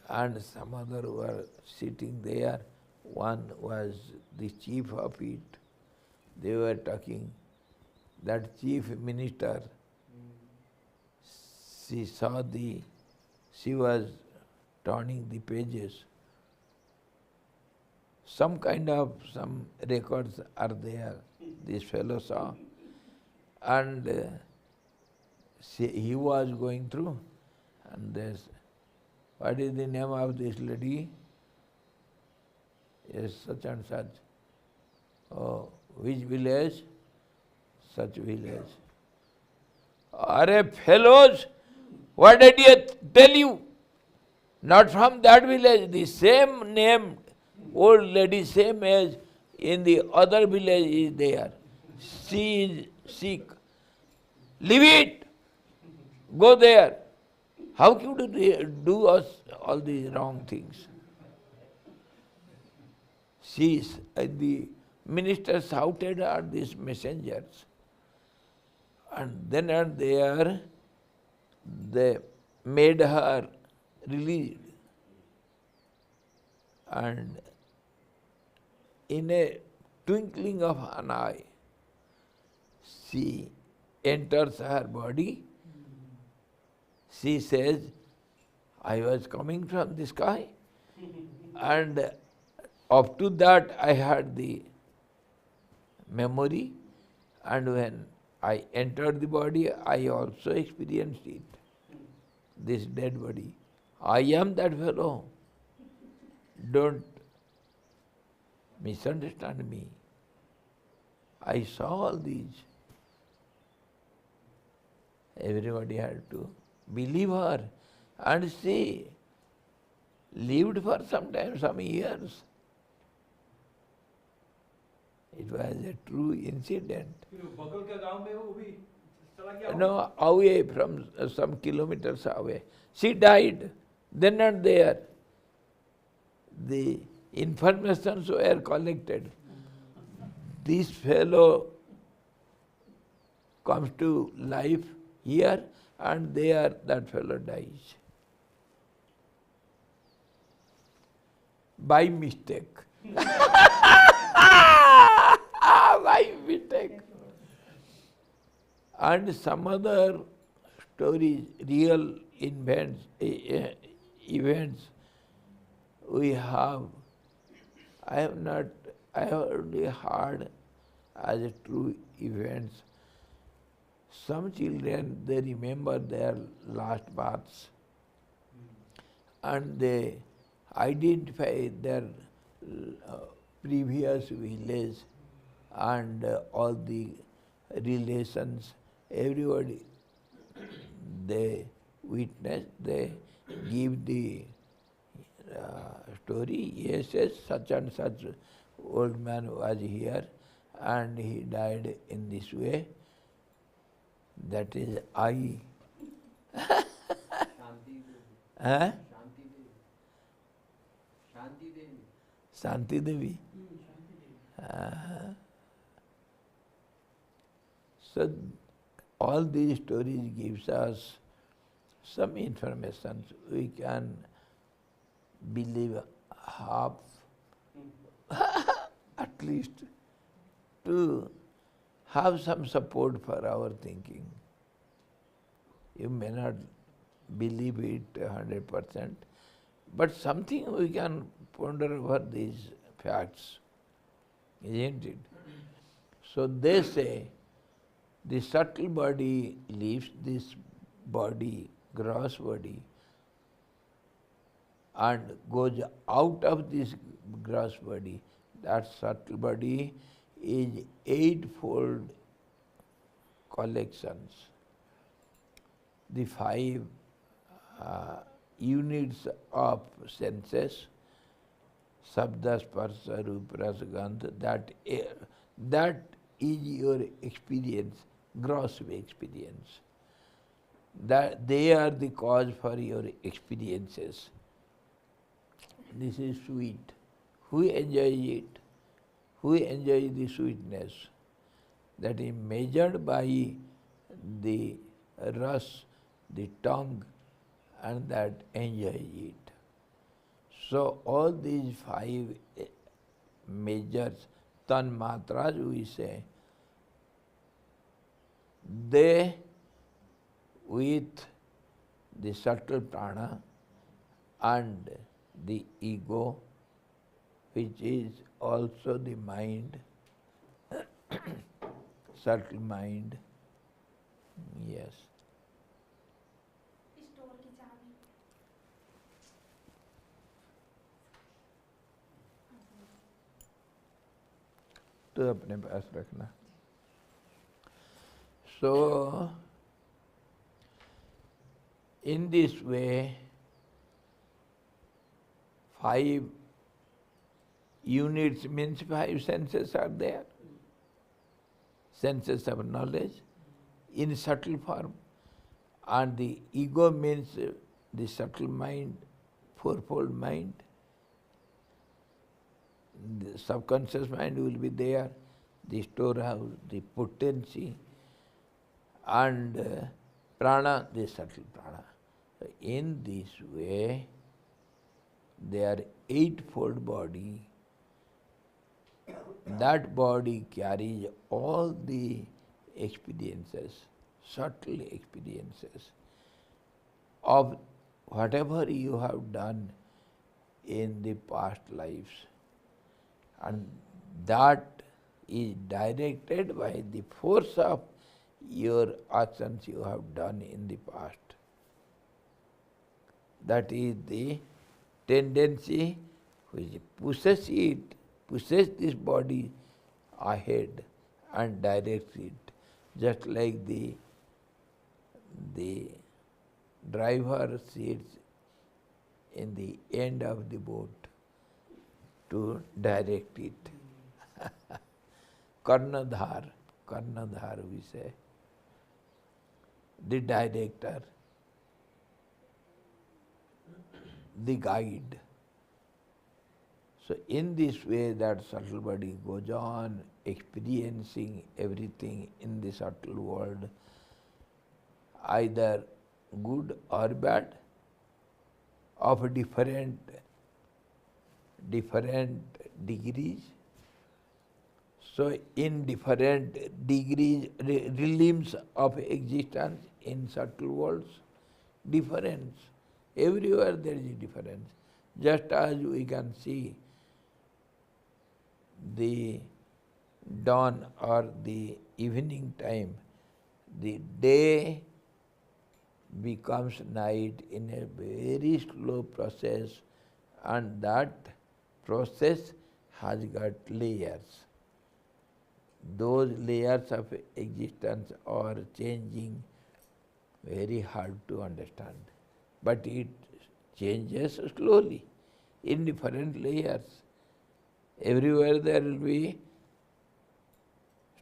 And some other were sitting there. One was the chief of it. They were talking. That chief minister, she was turning the pages. Some records are there, this fellow saw. And he was going through, and there's, what is the name of this lady? Yes, such and such. Oh, which village? Such village. Are fellows, what did he tell you? Not from that village, the same name, old lady, same age, in the other village is there. She is sick. Leave it. Go there. How could you do us all these wrong things? The minister shouted at these messengers. And then and there, they made her released. And in a twinkling of an eye, she enters her body. She says, I was coming from the sky, and up to that I had the memory, and when I entered the body, I also experienced it, this dead body. I am that fellow. Don't misunderstand me. I saw all these. Everybody had to believe her. And she lived for some time, some years. It was a true incident. No, away from some kilometers away. She died, then and there. The informations were collected. This fellow comes to life here, and there that fellow dies. By mistake. By mistake. And some other stories, real events, we have. I have only heard as a true events. Some children, they remember their last births, and they identify their previous village and all the relations, everybody, they witness, they give the story. Yes, yes, such and such old man was here and he died in this way. That is I. Shanti Devi. Huh? Shanti Devi. Shanti Devi. Shanti Devi. So all these stories gives us some information. We can believe half, at least, to have some support for our thinking. You may not believe it 100%, but something we can ponder over these facts, isn't it? So they say the subtle body leaves this body, gross body, and goes out of this gross body. That subtle body is eightfold collections. The five units of senses, Sabda, Sparsha, Rupa, Rasa, Gandha, that is your experience, gross experience. That they are the cause for your experiences. This is sweet. Who enjoys it? Who enjoys the sweetness? That is measured by the ras, the tongue, and that enjoys it. So all these five measures, tanmatras we say, they with the subtle prana and the ego, which is also the mind, subtle mind, yes. Store की चाबी तो अपने पास रखना. So, in this way, five units means five senses are there. Senses of knowledge in subtle form. And the ego means the subtle mind, fourfold mind. The subconscious mind will be there, the storehouse, the potency, and prana, the subtle prana. So in this way, their eightfold body, that body carries all the experiences, subtle experiences of whatever you have done in the past lives. And that is directed by the force of your actions you have done in the past. That is the tendency which pushes this body ahead and directs it, just like the driver sits in the end of the boat to direct it. Karnadhar we say, the director, the guide. So in this way that subtle body goes on experiencing everything in the subtle world, either good or bad, of different degrees. So in different degrees, realms of existence in subtle worlds, difference. Everywhere there is a difference. Just as we can see the dawn or the evening time, the day becomes night in a very slow process, and that process has got layers. Those layers of existence are changing, very hard to understand. But it changes slowly. in different layers. Everywhere there will be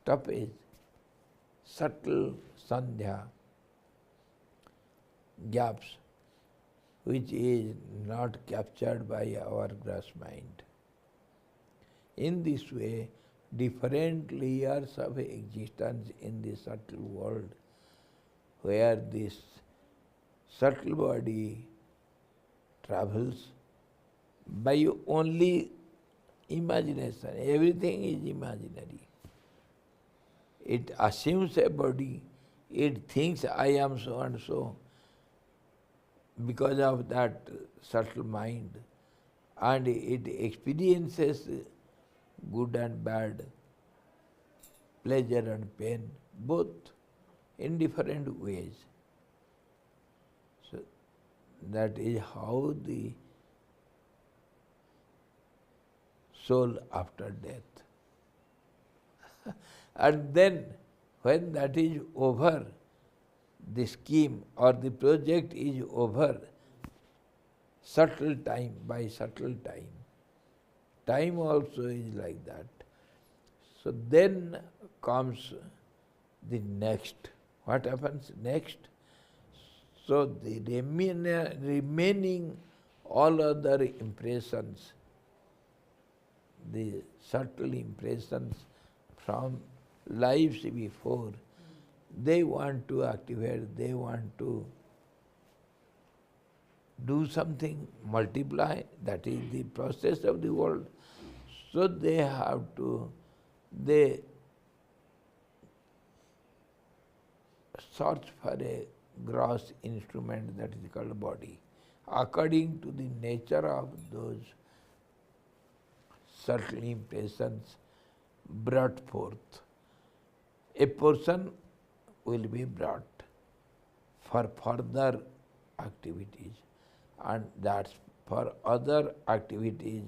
stoppage, subtle sandhya, gaps, which is not captured by our gross mind. In this way, different layers of existence in the subtle world, where this subtle body travels by only imagination. Everything is imaginary. It assumes a body, it thinks I am so and so because of that subtle mind, and it experiences good and bad, pleasure and pain, both in different ways. So that is how the soul after death. And then when that is over, the scheme or the project is over, subtle time by subtle time. Time also is like that. So then comes the next. What happens next? So the remaining all other impressions, the subtle impressions from lives before, they want to activate, they want to do something, multiply, that is the process of the world. So they search for a gross instrument that is called body, according to the nature of those subtle impressions brought forth. A portion will be brought for further activities, and that's for other activities,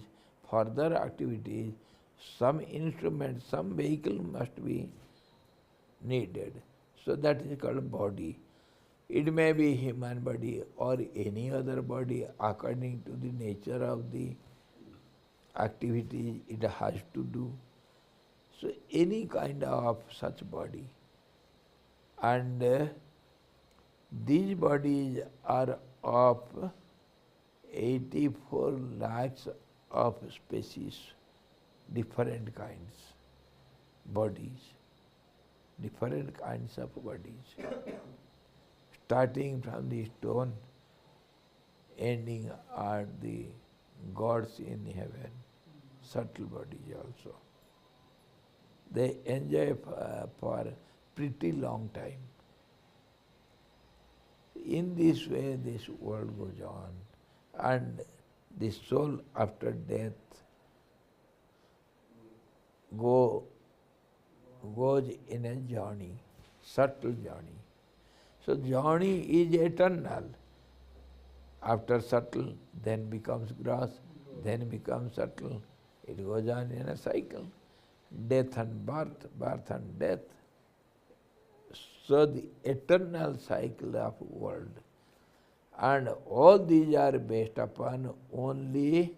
further activities, some instrument, some vehicle must be needed. So that is called body. It may be human body or any other body according to the nature of the activity it has to do. So any kind of such body. And these bodies are of 84 lakhs of species, different kinds, bodies, different kinds of bodies, starting from the stone, ending at the gods in heaven, subtle bodies also. They enjoy for pretty long time. In this way this world goes on, and the soul after death goes in a journey, subtle journey. So journey is eternal. After subtle, then becomes gross, then becomes subtle. It goes on in a cycle. Death and birth, birth and death. So the eternal cycle of world. And all these are based upon only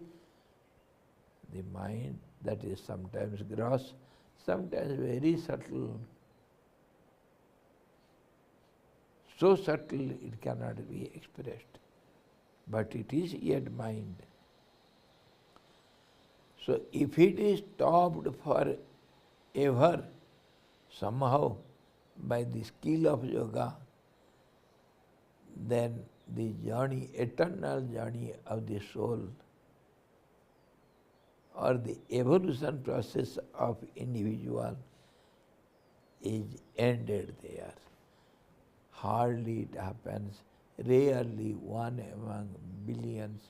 the mind that is sometimes gross, sometimes very subtle. So subtle it cannot be expressed, but it is yet mind. So if it is stopped forever, somehow, by the skill of yoga, then the journey, eternal journey of the soul, or the evolution process of individual is ended there. Hardly it happens, rarely one among billions.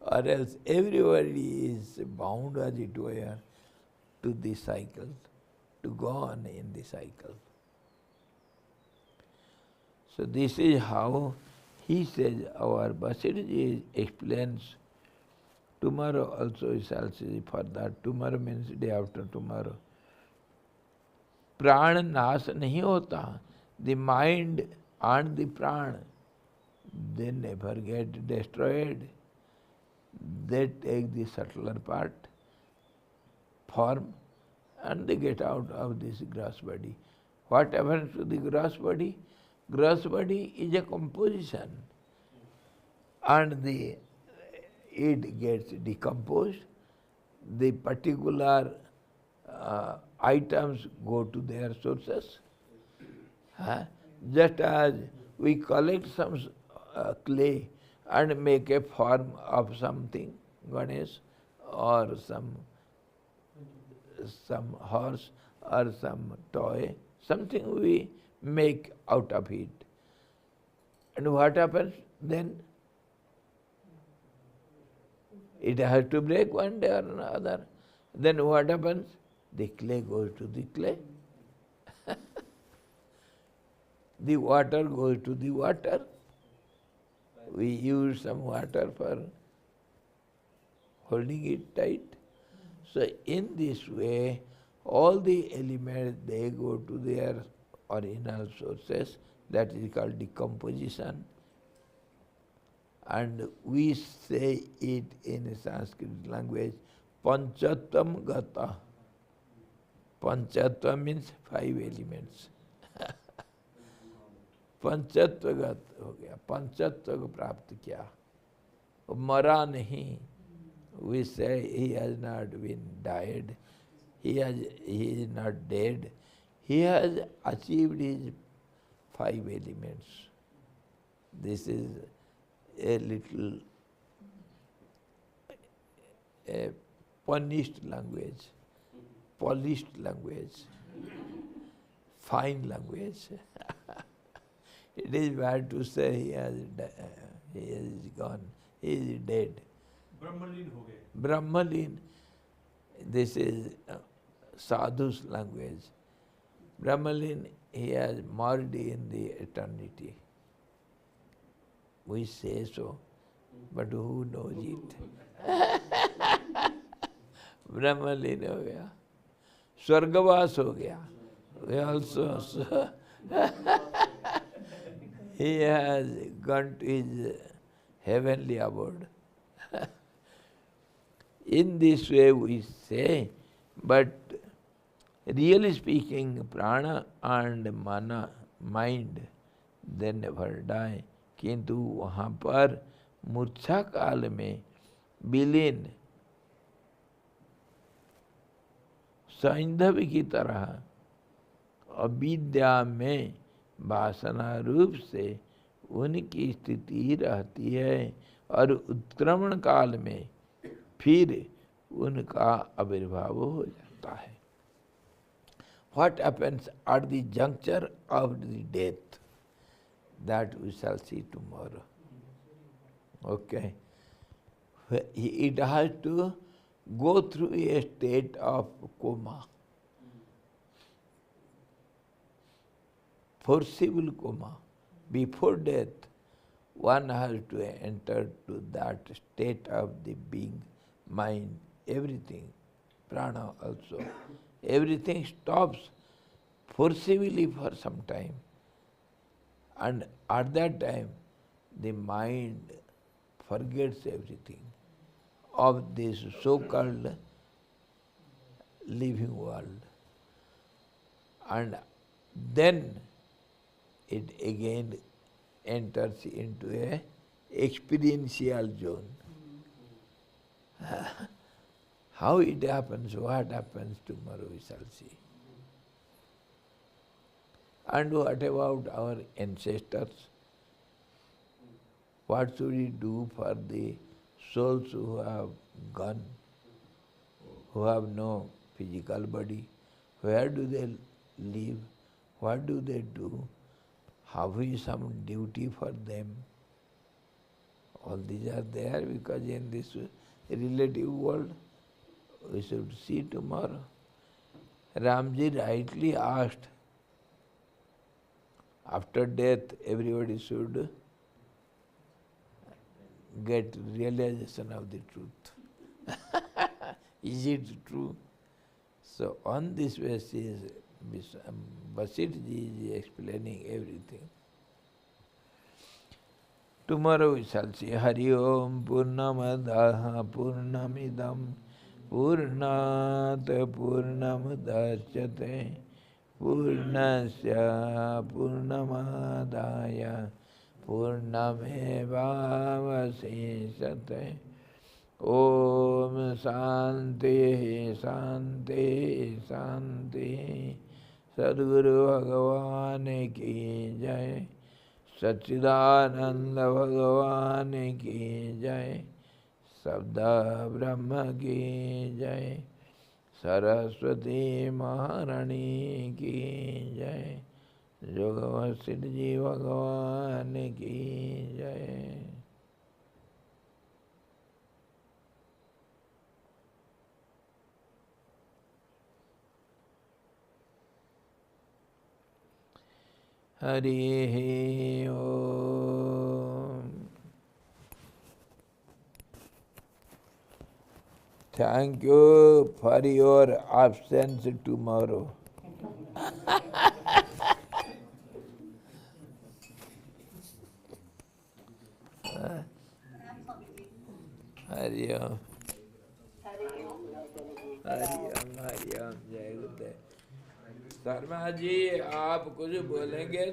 Or else everybody is bound, as it were, to the cycle, to go on in the cycle. So this is how he says, our Basirji explains, tomorrow also he shall say further, tomorrow means day after tomorrow. प्राण नाश नहीं होता, the mind and the prana, they never get destroyed. They take the subtler part, form, and they get out of this gross body. What happens to the gross body? Gross body is a composition, and it gets decomposed. The particular items go to their sources. Just as we collect some clay and make a form of something, Ganesh, or some horse or some toy, something we make out of it. And what happens then? It has to break one day or another. Then what happens? The clay goes to the clay. The water goes to the water. We use some water for holding it tight. So in this way, all the elements, they go to their original sources. That is called decomposition. And we say it in Sanskrit language, Panchatvam Gata. Panchatva means 5 elements. पंचत्व गत हो गया, पंचत्व को प्राप्त किया, मरा नहीं. We say he has not been died, he is not dead, he has achieved his 5 elements. This is a little polished language, fine language. It is bad to say he is gone, he is dead. Brahmalin ho gaye. Brahmalin, this is sadhu's language. Brahmalin, he has merged in the eternity. We say so, but who knows it? Brahmalin ho gaya. Swargavas ho gaya. We also... He has gone to his heavenly abode. In this way we say, but really speaking, prana and mana, mind, they never die. किंतु वहाँ पर मूर्छा काल में विलीन सैंधव की तरह अविद्या में वासना रूप से उनकी स्थिति रहती है और उत्क्रमण काल में फिर उनका आविर्भाव हो जाता है. What happens at the juncture of the death, that we shall see tomorrow. Okay. It has to go through a state of coma. Forcible coma. Before death, one has to enter to that state of the being, mind, everything, prana also. Everything stops forcibly for some time. And at that time, the mind forgets everything of this so-called living world. And then it again enters into a experiential zone. How it happens, what happens tomorrow we shall see. And what about our ancestors? What should we do for the souls who have gone, who have no physical body? Where do they live? What do they do? Have we some duty for them? All these are there because in this relative world, we should see tomorrow. Ramji rightly asked, after death everybody should get realization of the truth. Is it true? So on this basis, Vasitji is explaining everything. Tomorrow we shall see Hari Om Purnamadaha Purnamidam Purnat Purnamudachyate Purnasya Purnamadaya Purnamevavasishate Om Shanti Shanti Shanti Sadguru Bhagavan ki jai Satchidananda Bhagavan ki jai Sabda Brahma ki jai Saraswati Maharani ki jai Yogavasidji Bhagavan ki jai. Hari Om. Thank you for your absence tomorrow. Hari Om. Hari Om, Hari Om, Jai Gurudev. Sharma ji आप कुछ बोलेंगे